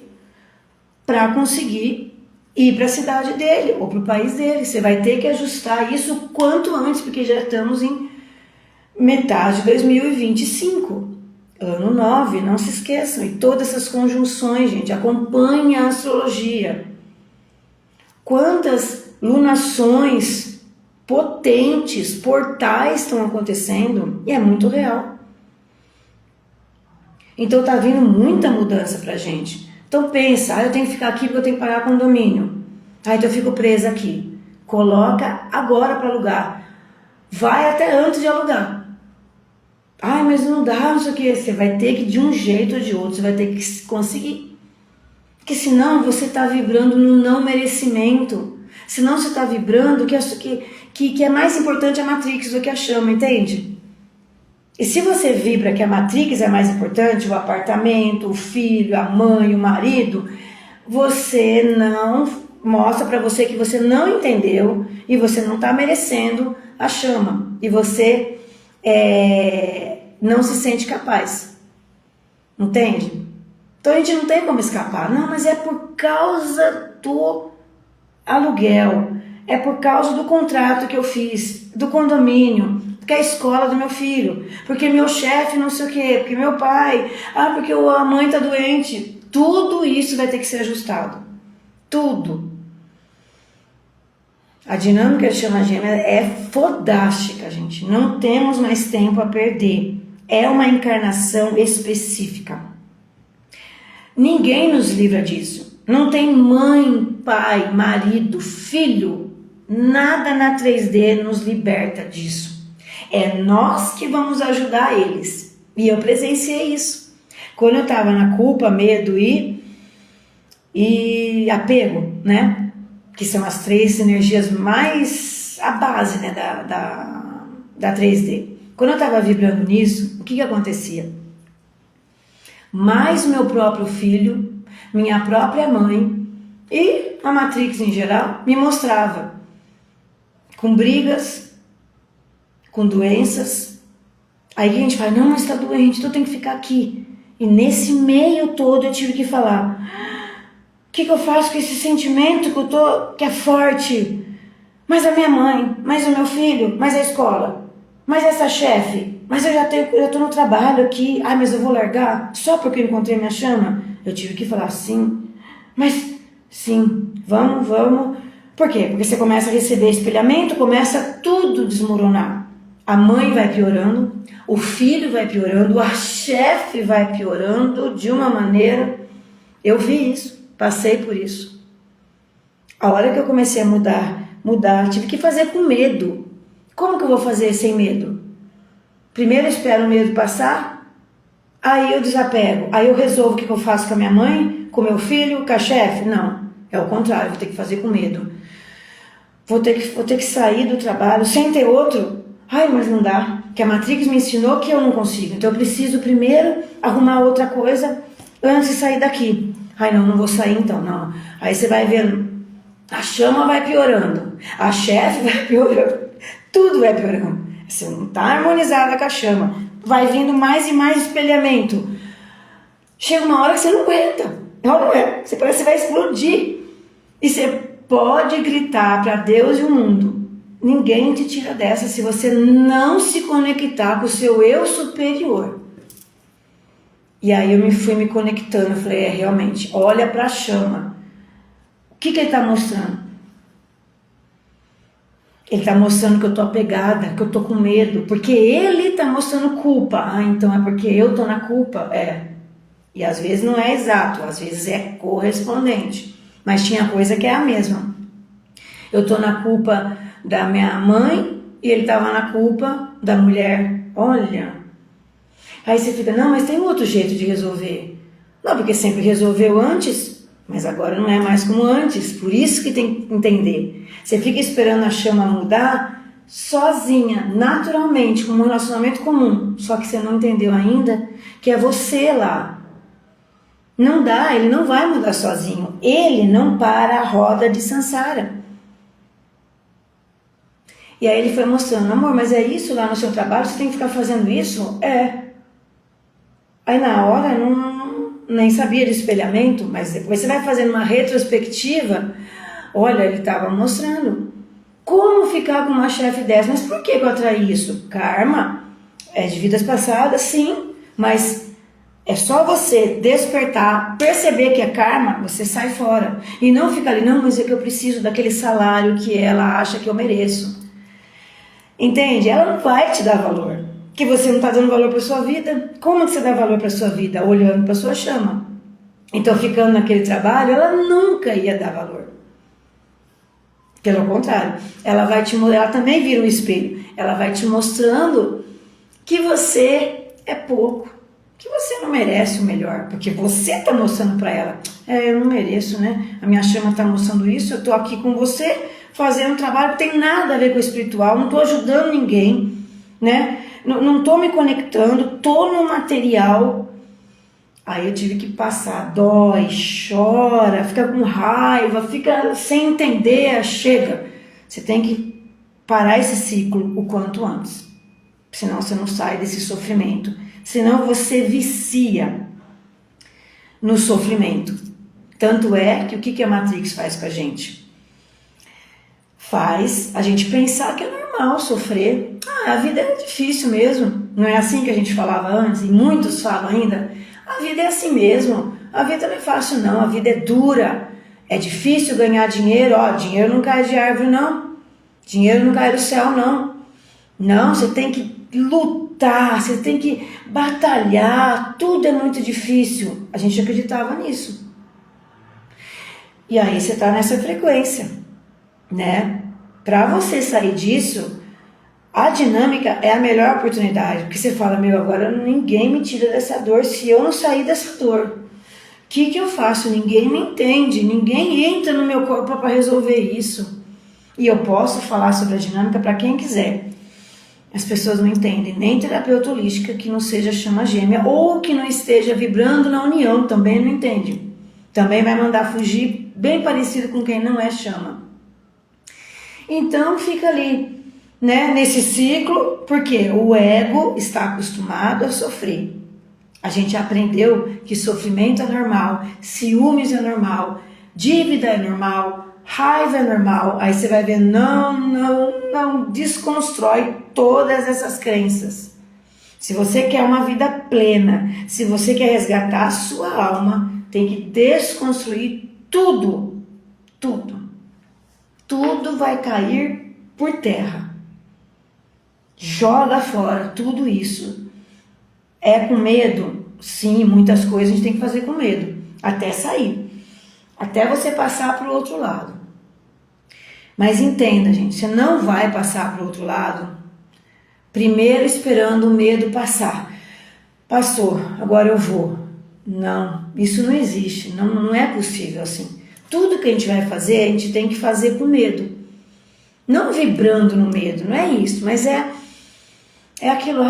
para conseguir ir para a cidade dele ou para o país dele. Você vai ter que ajustar isso quanto antes, porque já estamos em metade de 2025. Ano 9, não se esqueçam. E todas essas conjunções, gente, acompanhem a astrologia. Quantas lunações potentes, portais estão acontecendo, e é muito real. Então tá vindo muita mudança pra gente. Então pensa, eu tenho que ficar aqui porque eu tenho que pagar condomínio. Então eu fico presa aqui. Coloca agora para alugar. Vai até antes de alugar. Mas não dá, não sei o que. Você vai ter que, de um jeito ou de outro, você vai ter que conseguir. Porque senão você tá vibrando no não merecimento. Senão você está vibrando que é mais importante a Matrix do que a chama, entende? E se você vibra que a Matrix é mais importante, o apartamento, o filho, a mãe, o marido, você não mostra para você que você não entendeu e você não está merecendo a chama. E você não se sente capaz. Entende? Então a gente não tem como escapar. Não, mas é por causa do aluguel, é por causa do contrato que eu fiz, do condomínio, porque é a escola do meu filho, porque meu chefe não sei o que, porque meu pai, porque a mãe tá doente. Tudo isso vai ter que ser ajustado. Tudo. A dinâmica de chama gêmea é fodástica, gente. Não temos mais tempo a perder. É uma encarnação específica. Ninguém nos livra disso. Não tem mãe, pai, marido, filho. Nada na 3D nos liberta disso. É nós que vamos ajudar eles. E eu presenciei isso. Quando eu estava na culpa, medo e apego, né? Que são as 3 energias mais a base, né, da 3D. Quando eu estava vibrando nisso, o que acontecia? Mais o meu próprio filho, minha própria mãe e a Matrix em geral me mostrava com brigas, com doenças. Aí a gente fala, não, mas está doente, então tem que ficar aqui. E nesse meio todo eu tive que falar, o que eu faço com esse sentimento que é forte? Mas a minha mãe, mas o meu filho, mas a escola, mas essa chefe. mas eu já tô no trabalho aqui, ai, mas eu vou largar só porque eu encontrei minha chama? Eu tive que falar sim, mas sim, vamos. Por quê? Porque você começa a receber espelhamento, começa tudo desmoronar. A mãe vai piorando, o filho vai piorando, a chefe vai piorando de uma maneira. Eu vi isso, passei por isso. A hora que eu comecei a mudar, tive que fazer com medo. Como que eu vou fazer sem medo? Primeiro eu espero o medo passar, aí eu desapego, aí eu resolvo o que eu faço com a minha mãe, com o meu filho, com a chefe. Não, é o contrário, vou ter que fazer com medo. Vou ter que sair do trabalho sem ter outro. Ai, mas não dá, que a Matrix me ensinou que eu não consigo. Então eu preciso primeiro arrumar outra coisa antes de sair daqui. Ai, não vou sair então, não. Aí você vai vendo, a chama vai piorando, a chefe vai piorando, tudo vai piorando. Você não está harmonizada com a chama. Vai vindo mais e mais espelhamento. Chega uma hora que você não aguenta. Não é? Você parece que vai explodir. E você pode gritar para Deus e o mundo. Ninguém te tira dessa se você não se conectar com o seu eu superior. E aí eu fui me conectando. Eu falei, realmente, olha para a chama. O que ele está mostrando? Ele está mostrando que eu estou apegada, que eu estou com medo, porque ele está mostrando culpa. Ah, então é porque eu estou na culpa? É. E às vezes não é exato, às vezes é correspondente. Mas tinha coisa que é a mesma. Eu estou na culpa da minha mãe e ele estava na culpa da mulher. Olha. Aí você fica, não, mas tem outro jeito de resolver. Não, porque sempre resolveu antes. Mas agora não é mais como antes, por isso que tem que entender. Você fica esperando a chama mudar sozinha, naturalmente, com um relacionamento comum. Só que você não entendeu ainda que é você lá. Não dá, ele não vai mudar sozinho. Ele não para a roda de Sansara. E aí ele foi mostrando, amor, mas é isso lá no seu trabalho? Você tem que ficar fazendo isso? É. Aí na hora nem sabia de espelhamento, mas depois você vai fazendo uma retrospectiva, olha, ele estava mostrando como ficar com uma chefe dessa. Mas por que eu atraí isso? Karma é de vidas passadas, sim, mas é só você despertar, perceber que é karma, você sai fora. E não fica ali, não, mas é que eu preciso daquele salário que ela acha que eu mereço. Entende? Ela não vai te dar valor. Que você não está dando valor para a sua vida. Como que você dá valor para a sua vida? Olhando para a sua chama. Então, ficando naquele trabalho, ela nunca ia dar valor. Pelo contrário, ela também vira um espelho. Ela vai te mostrando que você é pouco, que você não merece o melhor, porque você está mostrando para ela. Eu não mereço, né? A minha chama está mostrando isso, eu estou aqui com você, fazendo um trabalho que tem nada a ver com o espiritual, não estou ajudando ninguém, né? Não estou me conectando, estou no material. Aí eu tive que passar, dói, chora, fica com raiva, fica sem entender, chega. Você tem que parar esse ciclo o quanto antes. Senão você não sai desse sofrimento. Senão você vicia no sofrimento. Tanto é que o que a Matrix faz com a gente? Faz a gente pensar que é normal sofrer. A vida é difícil mesmo. Não é assim que a gente falava antes, e muitos falam ainda. A vida é assim mesmo. A vida não é fácil não, a vida é dura. É difícil ganhar dinheiro. Dinheiro não cai de árvore não. Dinheiro não cai do céu não. Não, você tem que lutar, você tem que batalhar. Tudo é muito difícil. A gente acreditava nisso. E aí você está nessa frequência, né? Para você sair disso, a dinâmica é a melhor oportunidade, porque você fala, agora ninguém me tira dessa dor se eu não sair dessa dor. O que eu faço? Ninguém me entende, ninguém entra no meu corpo para resolver isso. E eu posso falar sobre a dinâmica para quem quiser. As pessoas não entendem, nem terapeuta holística que não seja chama gêmea ou que não esteja vibrando na união, também não entende. Também vai mandar fugir, bem parecido com quem não é chama. Então fica ali, né, nesse ciclo, porque o ego está acostumado a sofrer. A gente aprendeu que sofrimento é normal, ciúmes é normal, dívida é normal, raiva é normal. Aí você vai ver, não, desconstrói todas essas crenças. Se você quer uma vida plena, se você quer resgatar a sua alma, tem que desconstruir tudo, tudo. Tudo vai cair por terra. Joga fora tudo isso. É com medo? Sim, muitas coisas a gente tem que fazer com medo, até sair, até você passar para o outro lado. Mas entenda, gente, você não vai passar para o outro lado primeiro esperando o medo passar. Passou, agora eu vou. Não, isso não existe, não é possível assim. Tudo que a gente vai fazer, a gente tem que fazer com medo. Não vibrando no medo, não é isso, mas é aquilo,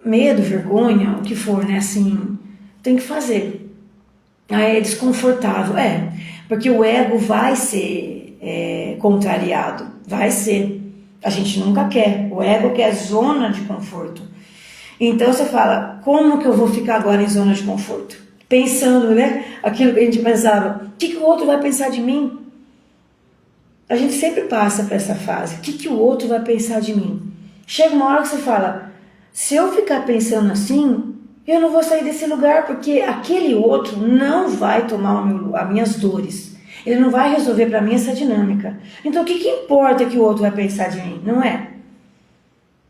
medo, vergonha, o que for, né? Assim, tem que fazer. Aí é desconfortável, porque o ego vai ser contrariado, vai ser. A gente nunca quer, o ego quer zona de conforto. Então você fala, como que eu vou ficar agora em zona de conforto? Pensando, né? Aquilo que a gente pensava, o que o outro vai pensar de mim? A gente sempre passa por essa fase, o que o outro vai pensar de mim? Chega uma hora que você fala, se eu ficar pensando assim, eu não vou sair desse lugar, porque aquele outro não vai tomar as minhas dores. Ele não vai resolver para mim essa dinâmica. Então o que importa que o outro vai pensar de mim? Não é?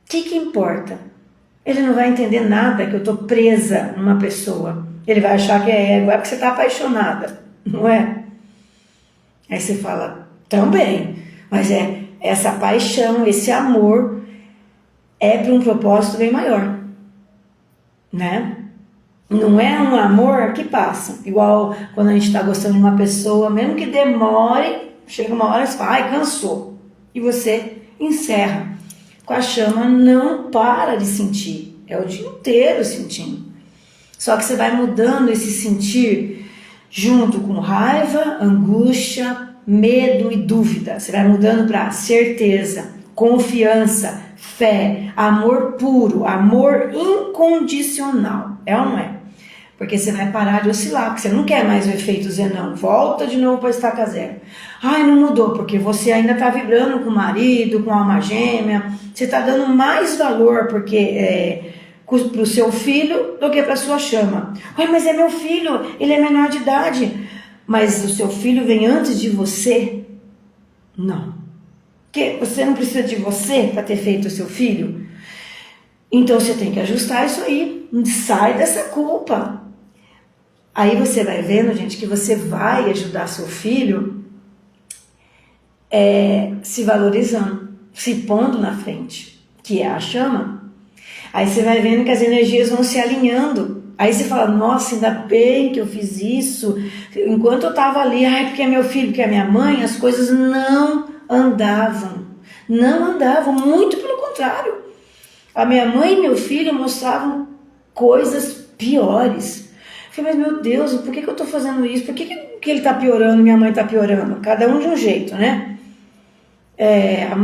O que importa? Ele não vai entender nada que eu estou presa numa pessoa. Ele vai achar que é ego, é porque você está apaixonada, não é? Aí você fala, também, mas essa paixão, esse amor é para um propósito bem maior, né? Não é um amor que passa, igual quando a gente está gostando de uma pessoa, mesmo que demore, chega uma hora e você fala, cansou, e você encerra. Com a chama não para de sentir, é o dia inteiro sentindo. Só que você vai mudando esse sentir junto com raiva, angústia, medo e dúvida. Você vai mudando para certeza, confiança, fé, amor puro, amor incondicional. É ou não é? Porque você vai parar de oscilar, porque você não quer mais o efeito Zenão. Volta de novo para estaca zero. Não mudou, porque você ainda está vibrando com o marido, com a alma gêmea. Você está dando mais valor para o seu filho do que para a sua chama. Mas é meu filho, ele é menor de idade. Mas o seu filho vem antes de você? Não. Porque você não precisa de você para ter feito o seu filho? Então você tem que ajustar isso aí. Sai dessa culpa. Aí você vai vendo, gente, que você vai ajudar seu filho se valorizando, se pondo na frente, que é a chama. Aí você vai vendo que as energias vão se alinhando. Aí você fala, nossa, ainda bem que eu fiz isso. Enquanto eu estava ali, porque é meu filho, porque é minha mãe, as coisas não andavam. Não andavam, muito pelo contrário. A minha mãe e meu filho mostravam coisas piores. Eu falei, mas meu Deus, por que eu estou fazendo isso? Por que ele está piorando, minha mãe está piorando? Cada um de um jeito, né?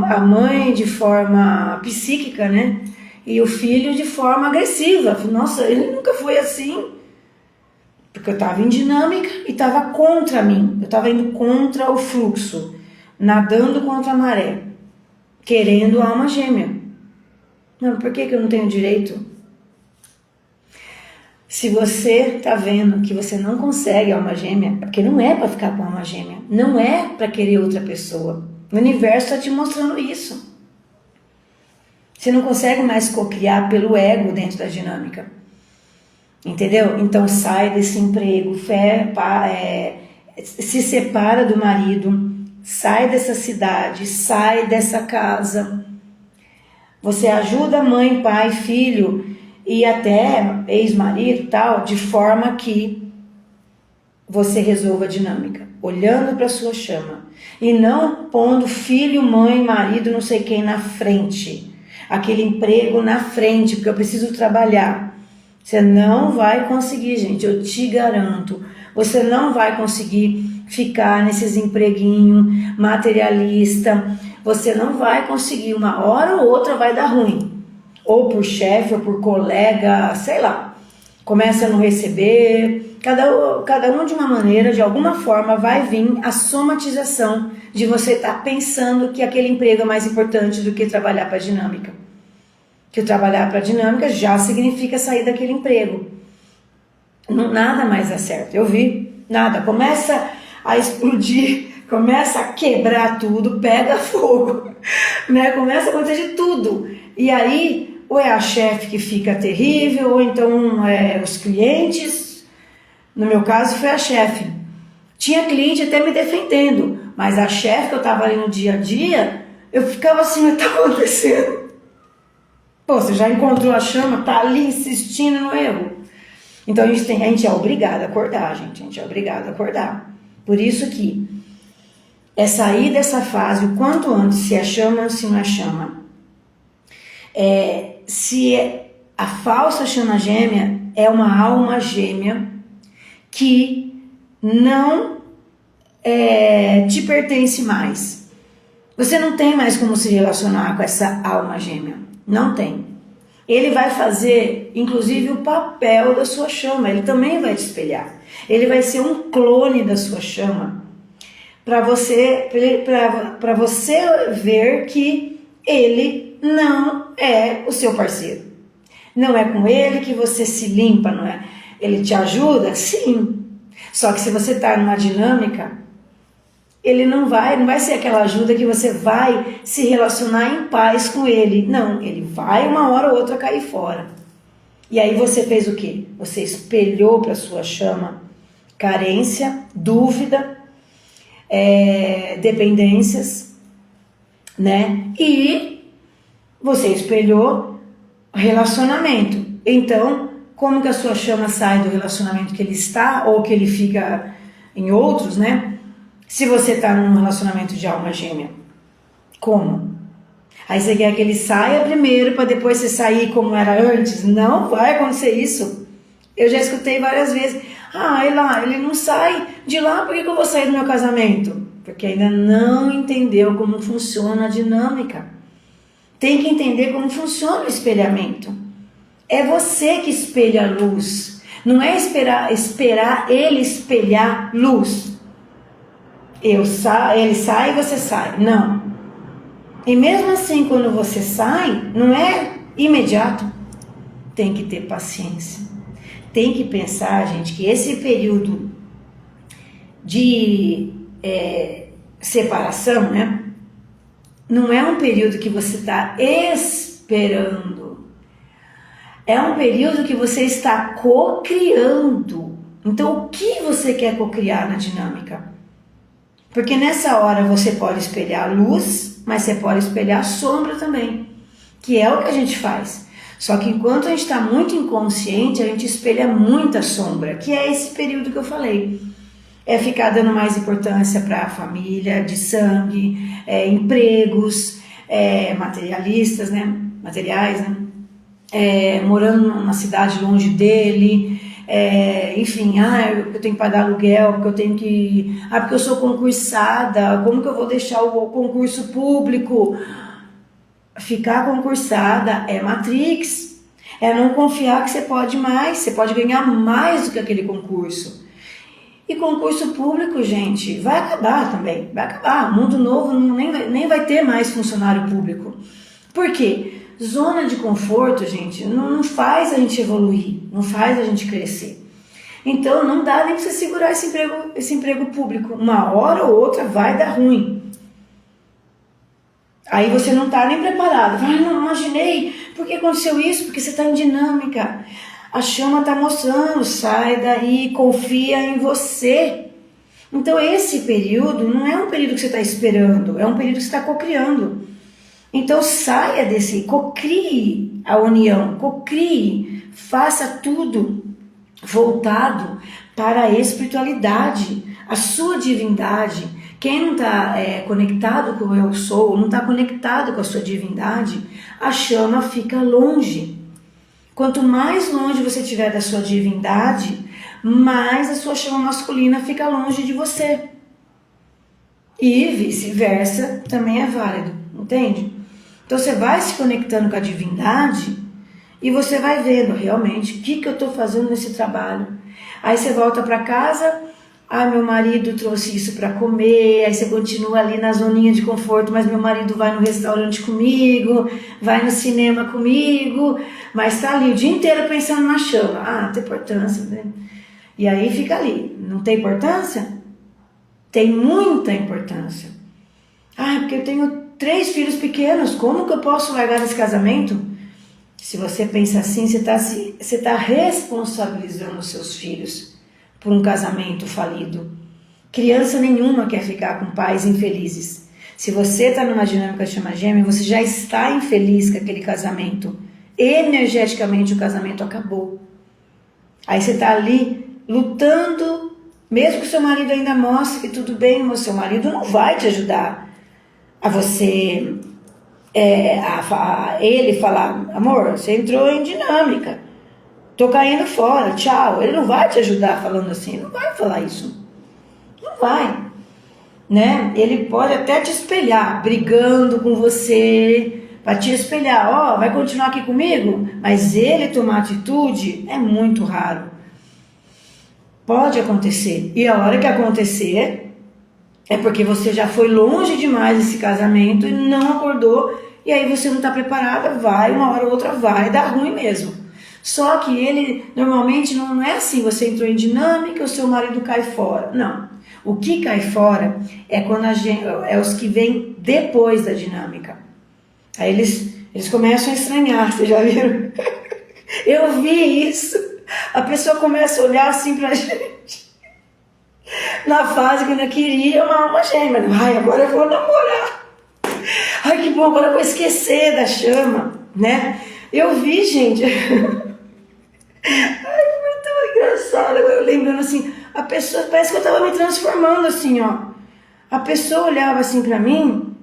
A mãe de forma psíquica, né? E o filho de forma agressiva. Nossa, ele nunca foi assim. Porque eu estava em dinâmica e estava contra mim. Eu estava indo contra o fluxo. Nadando contra a maré. Querendo a alma gêmea. Não, por que eu não tenho direito? Se você está vendo que você não consegue alma gêmea, é porque não é para ficar com alma gêmea. Não é para querer outra pessoa. O universo está te mostrando isso. Você não consegue mais cocriar pelo ego dentro da dinâmica. Entendeu? Então sai desse emprego, se separa do marido, sai dessa cidade, sai dessa casa. Você ajuda mãe, pai, filho e até ex-marido e tal, de forma que você resolva a dinâmica, olhando para a sua chama e não pondo filho, mãe, marido, não sei quem na frente, aquele emprego na frente, porque eu preciso trabalhar. Você não vai conseguir, gente, eu te garanto. Você não vai conseguir ficar nesses empreguinhos materialista. Você não vai conseguir, uma hora ou outra vai dar ruim. Ou por chefe, ou por colega, sei lá. Começa a não receber. Cada um de uma maneira, de alguma forma, vai vir a somatização de você estar pensando que aquele emprego é mais importante do que trabalhar para a dinâmica. Que o trabalhar para a dinâmica já significa sair daquele emprego. Nada mais dá certo. Eu vi, nada. Começa a explodir, começa a quebrar tudo, pega fogo, né? Começa a acontecer de tudo. E aí, ou é a chefe que fica terrível, ou então os clientes. No meu caso, foi a chefe. Tinha cliente até me defendendo, mas a chefe que eu estava ali no dia a dia, eu ficava assim, o que está acontecendo? Pô, você já encontrou a chama, tá ali insistindo no erro. Então a gente é obrigado a acordar, gente. A gente é obrigado a acordar. Por isso que é sair dessa fase o quanto antes, se é chama ou se não é chama. Se a falsa chama gêmea é uma alma gêmea que não te pertence mais. Você não tem mais como se relacionar com essa alma gêmea. Não tem. Ele vai fazer, inclusive, o papel da sua chama. Ele também vai te espelhar. Ele vai ser um clone da sua chama. Para você ver que ele não é o seu parceiro. Não é com ele que você se limpa, não é? Ele te ajuda? Sim. Só que se você está numa dinâmica, ele não vai ser aquela ajuda que você vai se relacionar em paz com ele. Não, ele vai uma hora ou outra cair fora. E aí você fez o quê? Você espelhou para sua chama carência, dúvida, dependências, né? E você espelhou relacionamento. Então, como que a sua chama sai do relacionamento que ele está ou que ele fica em outros, né? Se você está num relacionamento de alma gêmea, como? Aí você quer que ele saia primeiro para depois você sair como era antes? Não vai acontecer isso. Eu já escutei várias vezes. Ele não sai de lá, por que eu vou sair do meu casamento? Porque ainda não entendeu como funciona a dinâmica. Tem que entender como funciona o espelhamento. É você que espelha a luz. Não é esperar ele espelhar luz. Ele sai e você sai. Não. E mesmo assim, quando você sai, não é imediato. Tem que ter paciência. Tem que pensar, gente, que esse período de separação, né? Não é um período que você está esperando. É um período que você está co-criando. Então, o que você quer co-criar na dinâmica? Porque nessa hora você pode espelhar a luz, mas você pode espelhar a sombra também, que é o que a gente faz. Só que enquanto a gente está muito inconsciente, a gente espelha muita sombra, que é esse período que eu falei. É ficar dando mais importância para a família, de sangue, empregos, materialistas, né? Materiais, né? Morando numa cidade longe dele, enfim, eu tenho que pagar aluguel, porque eu tenho que... porque eu sou concursada, como que eu vou deixar o concurso público? Ficar concursada é Matrix, é não confiar que você pode mais, você pode ganhar mais do que aquele concurso. E concurso público, gente, vai acabar também, vai acabar. Mundo novo nem vai ter mais funcionário público. Por quê? Zona de conforto, gente, não faz a gente evoluir, não faz a gente crescer. Então, não dá nem para você segurar esse emprego público. Uma hora ou outra vai dar ruim. Aí você não está nem preparado. Não imaginei. Por que aconteceu isso? Porque você está em dinâmica. A chama está mostrando. Sai daí, confia em você. Então, esse período não é um período que você está esperando. É um período que você está co-criando. Então saia desse, cocrie a união, cocrie, faça tudo voltado para a espiritualidade, a sua divindade. Quem não está conectado com o eu sou, não está conectado com a sua divindade, a chama fica longe. Quanto mais longe você estiver da sua divindade, mais a sua chama masculina fica longe de você. E vice-versa também é válido, entende? Então você vai se conectando com a divindade e você vai vendo realmente o que eu estou fazendo nesse trabalho. Aí você volta para casa, Meu marido trouxe isso para comer, aí você continua ali na zoninha de conforto, mas meu marido vai no restaurante comigo, vai no cinema comigo, mas tá ali o dia inteiro pensando na chama. Tem importância, né? E aí fica ali, não tem importância? Tem muita importância. Porque eu tenho 3 filhos pequenos, como que eu posso largar esse casamento? Se você pensa assim, você tá responsabilizando os seus filhos por um casamento falido. Criança nenhuma quer ficar com pais infelizes. Se você está numa dinâmica de chama gêmea, você já está infeliz com aquele casamento. Energeticamente o casamento acabou. Aí você está ali lutando, mesmo que o seu marido ainda mostre que tudo bem, mas o seu marido não vai te ajudar a você, ele falar, amor, você entrou em dinâmica, tô caindo fora, tchau. Ele não vai te ajudar falando assim, não vai falar isso. Não vai, né? Ele pode até te espelhar, brigando com você, para te espelhar, vai continuar aqui comigo? Mas ele tomar atitude é muito raro. Pode acontecer. E a hora que acontecer, é porque você já foi longe demais desse casamento e não acordou, e aí você não está preparada, uma hora ou outra vai dar ruim mesmo. Só que ele, normalmente, não é assim, você entrou em dinâmica, o seu marido cai fora. Não. O que cai fora é quando é os que vêm depois da dinâmica. Aí eles começam a estranhar, vocês já viram? Eu vi isso. A pessoa começa a olhar assim pra gente. Na fase que eu não queria uma alma gêmea. Agora eu vou namorar. Que bom, agora eu vou esquecer da chama, né? Eu vi, gente... Foi tão engraçado. Eu lembrando assim, a pessoa, parece que eu tava me transformando assim, a pessoa olhava assim pra mim,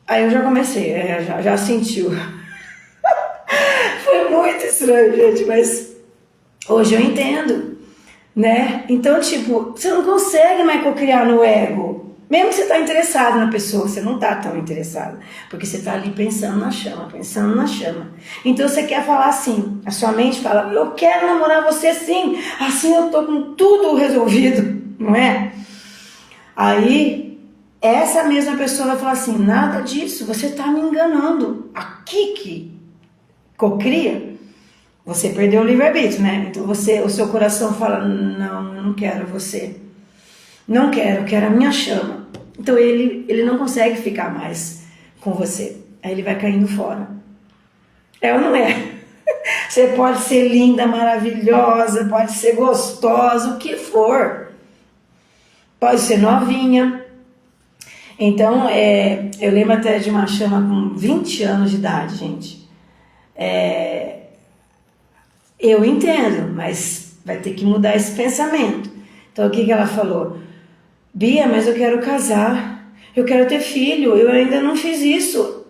aí eu já comecei, já sentiu. Foi muito estranho, gente, mas hoje eu entendo, né? Então, tipo, você não consegue mais cocriar no ego. Mesmo que você está interessado na pessoa, você não está tão interessado, porque você está ali pensando na chama, pensando na chama. Então você quer falar assim, a sua mente fala, eu quero namorar você assim eu tô com tudo resolvido, não é? Aí, essa mesma pessoa vai falar assim, nada disso, você está me enganando. Aqui que cocria, você perdeu o livre-arbítrio, né? Então o seu coração fala, não, eu não quero você. Não quero a minha chama. Então ele não consegue ficar mais com você. Aí ele vai caindo fora. É ou não é? Você pode ser linda, maravilhosa, pode ser gostosa, o que for. Pode ser novinha. Então, eu lembro até de uma chama com 20 anos de idade, gente. Eu entendo, mas vai ter que mudar esse pensamento. Então, o que ela falou? Bia, mas eu quero casar, eu quero ter filho, eu ainda não fiz isso,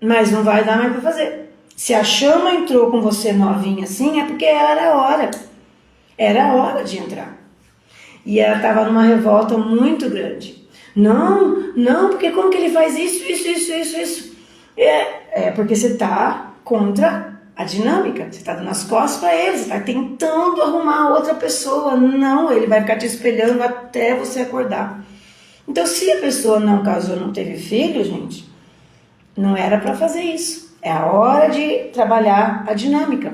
mas não vai dar mais para fazer. Se a chama entrou com você novinha assim, é porque era a hora de entrar. E ela estava numa revolta muito grande. Não, porque como que ele faz isso? Porque você está contra a dinâmica, você está dando as costas para ele, você está tentando arrumar outra pessoa. Não, ele vai ficar te espelhando até você acordar. Então, se a pessoa não casou, não teve filho, gente, não era para fazer isso. É a hora de trabalhar a dinâmica.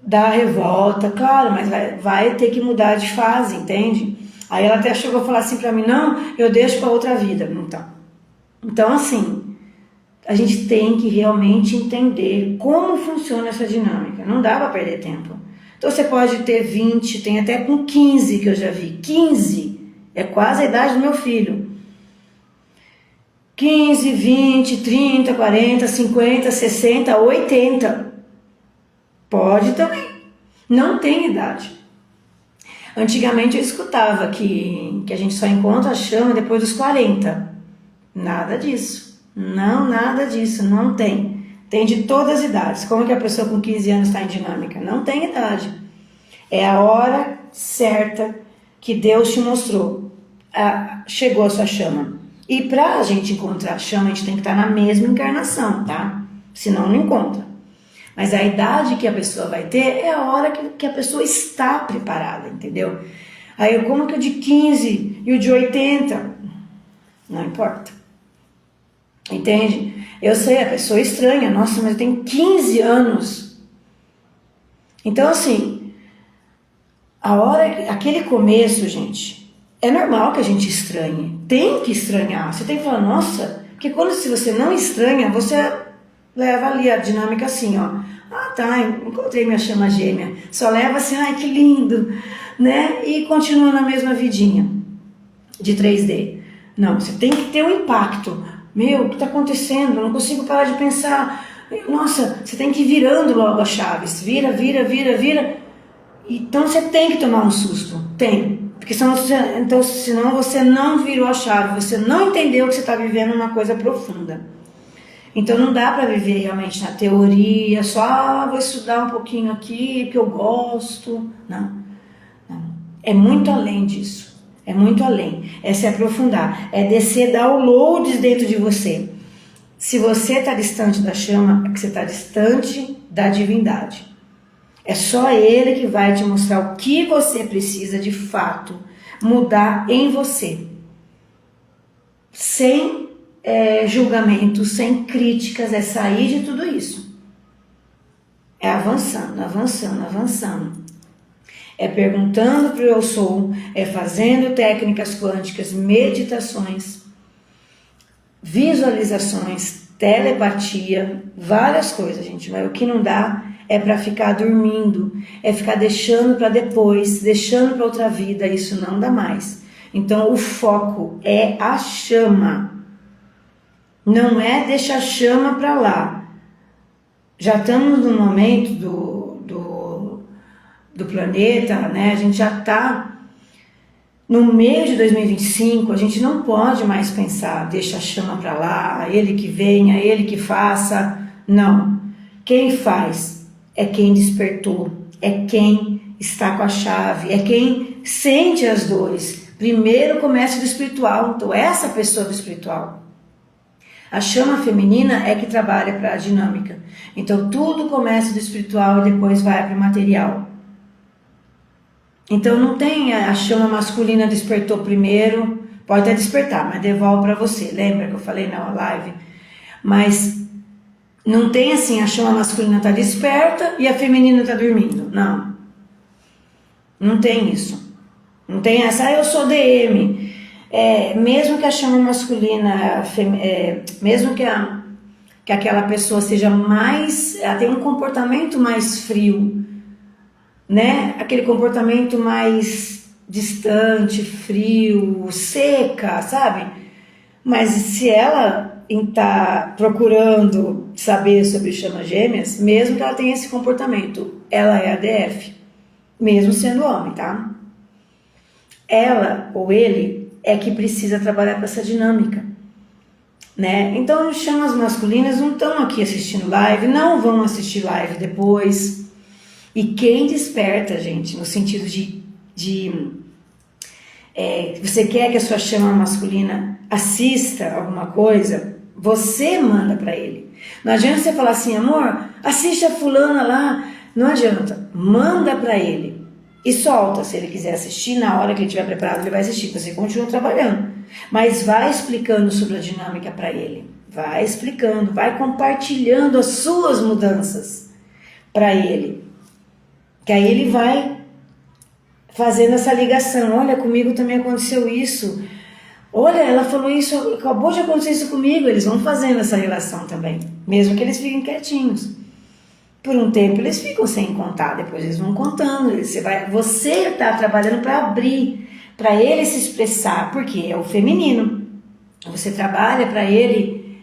Da revolta, claro, mas vai ter que mudar de fase, entende? Aí ela até chegou a falar assim para mim, não, eu deixo para outra vida. Então, assim, a gente tem que realmente entender como funciona essa dinâmica. Não dá para perder tempo. Então você pode ter 20, tem até com 15 que eu já vi. 15 é quase a idade do meu filho. 15, 20, 30, 40, 50, 60, 80. Pode também. Não tem idade. Antigamente eu escutava que a gente só encontra a chama depois dos 40. Nada disso. Não, nada disso, não tem. Tem de todas as idades. Como é que a pessoa com 15 anos está em dinâmica? Não tem idade. É a hora certa que Deus te mostrou. Chegou a sua chama. E para a gente encontrar a chama, a gente tem que estar na mesma encarnação, tá? Senão não encontra. Mas a idade que a pessoa vai ter é a hora que a pessoa está preparada, entendeu? Aí como que o de 15 e o de 80? Não importa. Entende? Eu sei, a pessoa é estranha, nossa, mas eu tenho 15 anos. Então, assim, aquele começo, gente, é normal que a gente estranhe. Tem que estranhar. Você tem que falar, nossa, porque se você não estranha, você leva ali a dinâmica assim, ó. Ah, tá, encontrei minha chama gêmea. Só leva assim, ai, que lindo, né? E continua na mesma vidinha de 3D. Não, você tem que ter um impacto. Meu, o que está acontecendo? Eu não consigo parar de pensar. Nossa, você tem que ir virando logo as chaves. Vira. Então você tem que tomar um susto. Tem. Porque senão você não virou a chave. Você não entendeu que você está vivendo uma coisa profunda. Então não dá para viver realmente na teoria. Só vou estudar um pouquinho aqui, porque eu gosto. Não. É muito além disso. É muito além, é se aprofundar, é descer downloads dentro de você. Se você está distante da chama, é que você está distante da divindade. É só Ele que vai te mostrar o que você precisa de fato mudar em você. Sem julgamento, sem críticas, é sair de tudo isso. É avançando. É perguntando para o eu sou, é fazendo técnicas quânticas, meditações, visualizações, telepatia, várias coisas, gente. Mas o que não dá é para ficar dormindo, é ficar deixando para depois, deixando para outra vida, isso não dá mais. Então o foco é a chama, não é deixar a chama para lá. Já estamos no momento do planeta, né? A gente já está no meio de 2025, a gente não pode mais pensar, deixa a chama para lá, ele que venha, ele que faça. Não. Quem faz é quem despertou, é quem está com a chave, é quem sente as dores. Primeiro começa do espiritual, então essa pessoa do espiritual. A chama feminina é que trabalha para a dinâmica. Então tudo começa do espiritual e depois vai para o material. Então não tem a chama masculina despertou primeiro, pode até despertar, mas devolve para você. Lembra que eu falei na live? Mas não tem assim, a chama masculina está desperta e a feminina está dormindo. Não. Não tem isso. Não tem essa, eu sou DM. Mesmo que a chama masculina, mesmo que aquela pessoa seja mais, ela tem um comportamento mais frio, né? Aquele comportamento mais distante, frio, seca, sabe? Mas se ela está procurando saber sobre chamas gêmeas, mesmo que ela tenha esse comportamento, ela é ADF, mesmo sendo homem, tá? Ela ou ele é que precisa trabalhar com essa dinâmica, né? Então, chamas masculinas não estão aqui assistindo live, não vão assistir live depois. E quem desperta, gente, no sentido você quer que a sua chama masculina assista alguma coisa, você manda para ele. Não adianta você falar assim, amor, assiste a fulana lá. Não adianta, manda para ele. E solta, se ele quiser assistir, na hora que ele estiver preparado, ele vai assistir. Você continua trabalhando. Mas vai explicando sobre a dinâmica para ele. Vai explicando, vai compartilhando as suas mudanças para ele. Que aí ele vai fazendo essa ligação. Olha, comigo também aconteceu isso. Olha, ela falou isso, acabou de acontecer isso comigo. Eles vão fazendo essa relação também. Mesmo que eles fiquem quietinhos. Por um tempo eles ficam sem contar, depois eles vão contando. Você está trabalhando para abrir, para ele se expressar, porque é o feminino. Você trabalha para ele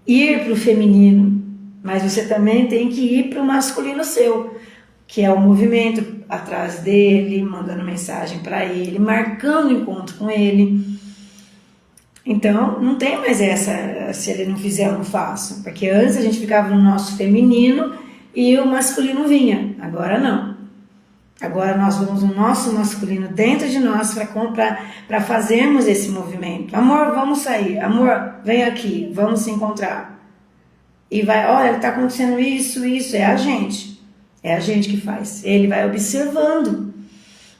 ir para o feminino, mas você também tem que ir para o masculino seu, que é o movimento atrás dele, mandando mensagem para ele, marcando encontro com ele. Então, não tem mais essa, se ele não fizer, eu não faço. Porque antes a gente ficava no nosso feminino e o masculino vinha. Agora não. Agora nós vamos no nosso masculino dentro de nós para fazermos esse movimento. Amor, vamos sair. Amor, vem aqui, vamos se encontrar. e vai, olha, está acontecendo isso, é a gente que faz. Ele vai observando.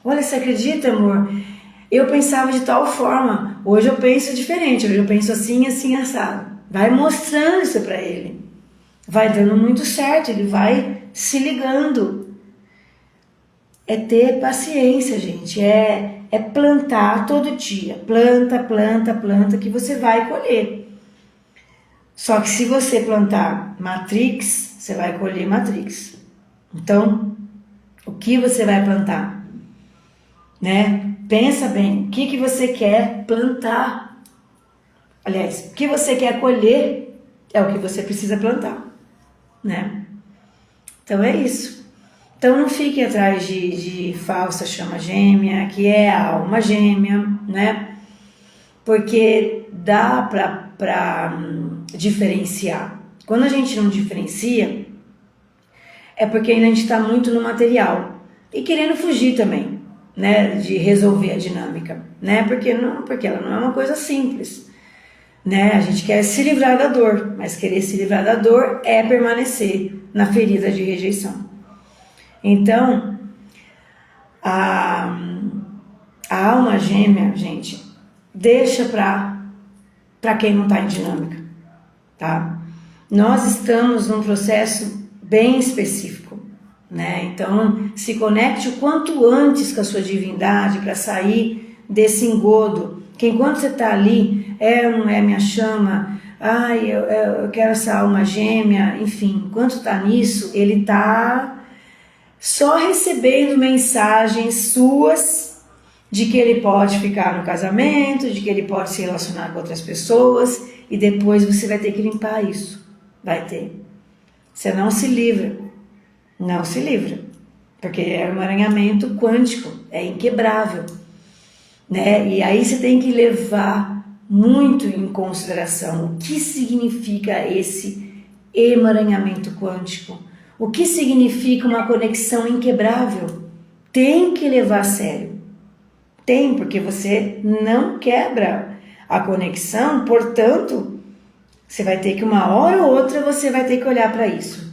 Olha, você acredita, amor? Eu pensava de tal forma, hoje eu penso diferente, hoje eu penso assim, assim, assado. Vai mostrando isso para ele. Vai dando muito certo, ele vai se ligando. É ter paciência, gente, é plantar todo dia. Planta, que você vai colher. Só que se você plantar Matrix, você vai colher Matrix. Então, o que você vai plantar? Né? Pensa bem, o que você quer plantar? Aliás, o que você quer colher é o que você precisa plantar, né? Então é isso. Então não fique atrás de falsa chama gêmea, que é a alma gêmea, né? Porque dá para diferenciar. Quando a gente não diferencia, é porque ainda a gente está muito no material e querendo fugir também, né, de resolver a dinâmica, né? Porque ela não é uma coisa simples, né? A gente quer se livrar da dor, mas querer se livrar da dor é permanecer na ferida de rejeição. Então, a alma gêmea, gente, deixa para quem não está em dinâmica, tá? Nós estamos num processo bem específico, né? Então, se conecte o quanto antes com a sua divindade para sair desse engodo, que enquanto você está ali, ou não é minha chama, eu quero essa alma gêmea, enfim, enquanto está nisso, ele está só recebendo mensagens suas de que ele pode ficar no casamento, de que ele pode se relacionar com outras pessoas, e depois você vai ter que limpar isso. Vai ter. Você não se livra. Não se livra. Porque é um emaranhamento quântico, é inquebrável, né? E aí você tem que levar muito em consideração o que significa esse emaranhamento quântico. O que significa uma conexão inquebrável? Tem que levar a sério. Tem, porque você não quebra a conexão, portanto, você vai ter que uma hora ou outra você vai ter que olhar para isso.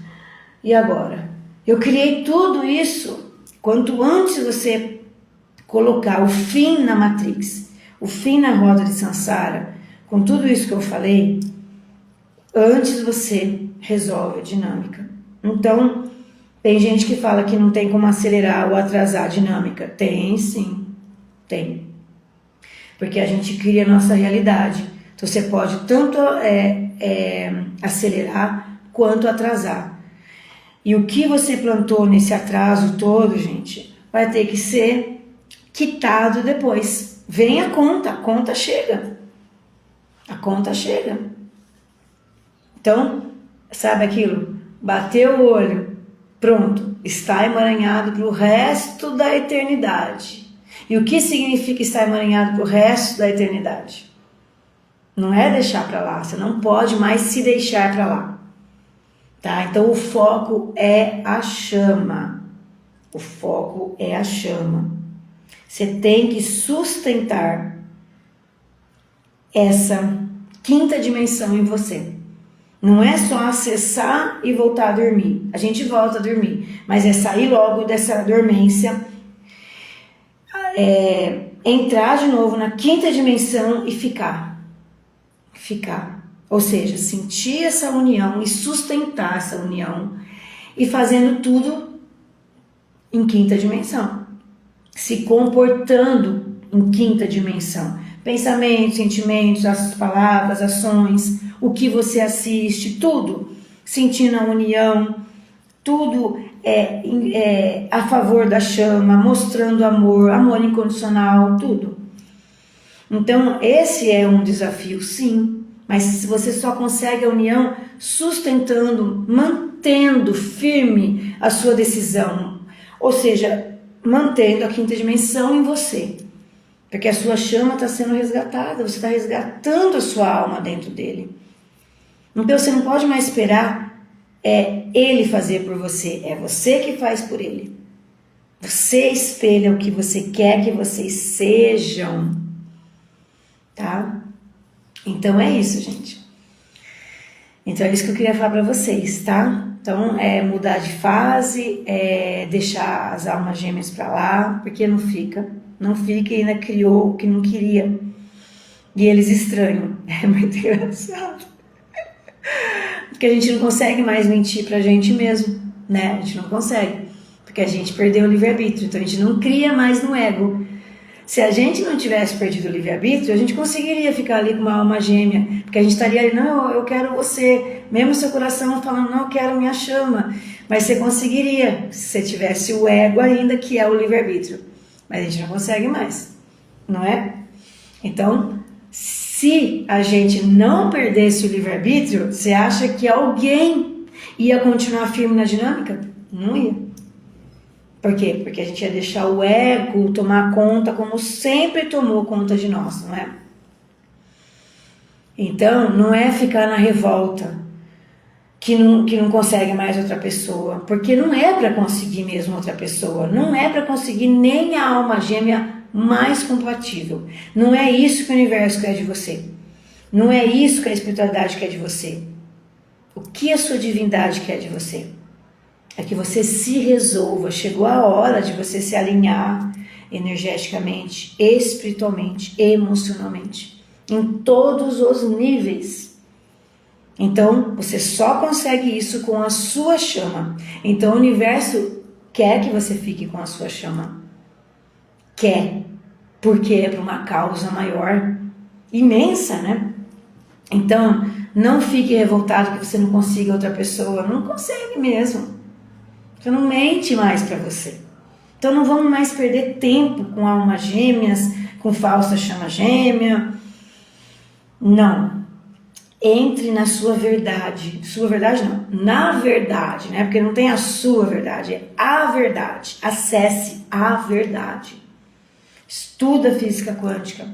E agora? Eu criei tudo isso. Quanto antes você colocar o fim na Matrix, o fim na roda de Sansara, com tudo isso que eu falei, antes você resolve a dinâmica. Então, tem gente que fala que não tem como acelerar ou atrasar a dinâmica. Tem sim, tem. Porque a gente cria a nossa realidade. Então você pode tanto acelerar quanto atrasar. E o que você plantou nesse atraso todo, gente, vai ter que ser quitado depois. Vem a conta chega. A conta chega. Então, sabe aquilo? Bateu o olho, pronto, está emaranhado para o resto da eternidade. E o que significa estar emaranhado para o resto da eternidade? Não é deixar para lá, você não pode mais se deixar para lá. Tá? Então o foco é a chama. O foco é a chama. Você tem que sustentar essa quinta dimensão em você. Não é só acessar e voltar a dormir. A gente volta a dormir, mas é sair logo dessa dormência, entrar de novo na quinta dimensão e ficar. Ou seja, sentir essa união e sustentar essa união e fazendo tudo em quinta dimensão. Se comportando em quinta dimensão. Pensamentos, sentimentos, as palavras, ações, o que você assiste, tudo. Sentindo a união, tudo a favor da chama, mostrando amor incondicional, tudo. Então, esse é um desafio, sim. Mas você só consegue a união sustentando, mantendo firme a sua decisão. Ou seja, mantendo a quinta dimensão em você. Porque a sua chama está sendo resgatada, você está resgatando a sua alma dentro dele. Então você não pode mais esperar ele fazer por você, é você que faz por ele. Você espelha o que você quer que vocês sejam, tá? Então é isso, gente. Então é isso que eu queria falar para vocês, tá? Então é mudar de fase, é deixar as almas gêmeas para lá, porque não fica e ainda criou o que não queria. E eles estranham, é muito engraçado. Porque a gente não consegue mais mentir pra gente mesmo, né? A gente não consegue, porque a gente perdeu o livre-arbítrio, então a gente não cria mais no ego. Se a gente não tivesse perdido o livre-arbítrio, a gente conseguiria ficar ali com uma alma gêmea, porque a gente estaria ali, não, eu quero você, mesmo seu coração falando, não, eu quero minha chama, mas você conseguiria, se você tivesse o ego ainda, que é o livre-arbítrio, mas a gente não consegue mais, não é? Então, se a gente não perdesse o livre-arbítrio, você acha que alguém ia continuar firme na dinâmica? Não ia. Por quê? Porque a gente ia deixar o ego tomar conta como sempre tomou conta de nós, não é? Então, não é ficar na revolta que não consegue mais outra pessoa, porque não é para conseguir mesmo outra pessoa, não é para conseguir nem a alma gêmea mais compatível. Não é isso que o universo quer de você. Não é isso que a espiritualidade quer de você. O que a sua divindade quer de você? É que você se resolva. Chegou a hora de você se alinhar energeticamente, espiritualmente, emocionalmente, em todos os níveis. Então, você só consegue isso com a sua chama. Então, o universo quer que você fique com a sua chama. Quer, porque é para uma causa maior, imensa, né? Então, não fique revoltado que você não consiga outra pessoa. Não consegue mesmo. Você não mente mais para você. Então não vamos mais perder tempo com almas gêmeas, com falsa chama gêmea. Não. Entre na sua verdade. Sua verdade não. Na verdade, né? Porque não tem a sua verdade, é a verdade. Acesse a verdade. Estuda física quântica.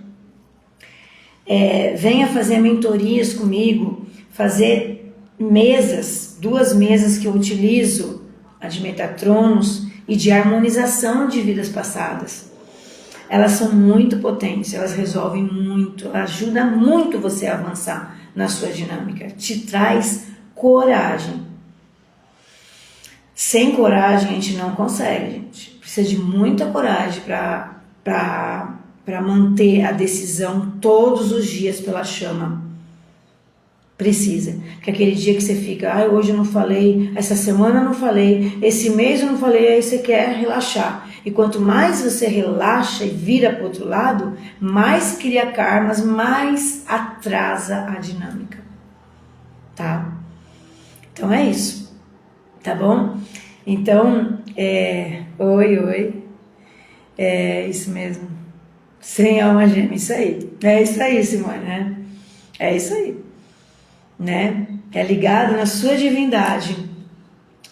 Venha fazer mentorias comigo, fazer mesas, 2 mesas que eu utilizo, a de Metatronos e de harmonização de vidas passadas. Elas são muito potentes, elas resolvem muito, ajudam muito você a avançar na sua dinâmica, te traz coragem. Sem coragem a gente não consegue, gente. Precisa de muita coragem para manter a decisão todos os dias pela chama. Precisa, porque aquele dia que você fica, hoje eu não falei, essa semana eu não falei, esse mês eu não falei, aí você quer relaxar. E quanto mais você relaxa e vira para o outro lado, mais cria karmas, mais atrasa a dinâmica, tá? Então é isso, tá bom? Então, oi, é isso mesmo, sem alma gêmea, isso aí, Simone, né? É isso aí. Né? É ligado na sua divindade,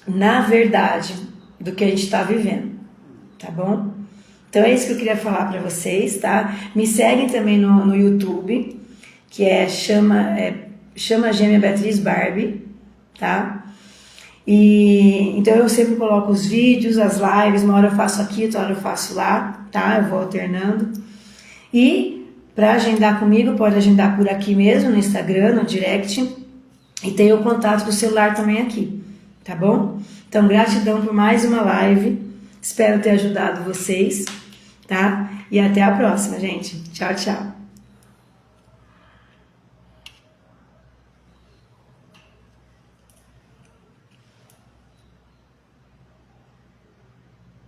na verdade do que a gente está vivendo, tá bom? Então é isso que eu queria falar para vocês, tá? Me seguem também no YouTube, que é Chama Gêmea Beatriz Barbie, tá? E então eu sempre coloco os vídeos, as lives, uma hora eu faço aqui, outra hora eu faço lá, tá? Eu vou alternando. E para agendar comigo, pode agendar por aqui mesmo, no Instagram, no direct. E tem o contato do celular também aqui, tá bom? Então, gratidão por mais uma live. Espero ter ajudado vocês, tá? E até a próxima, gente. Tchau, tchau.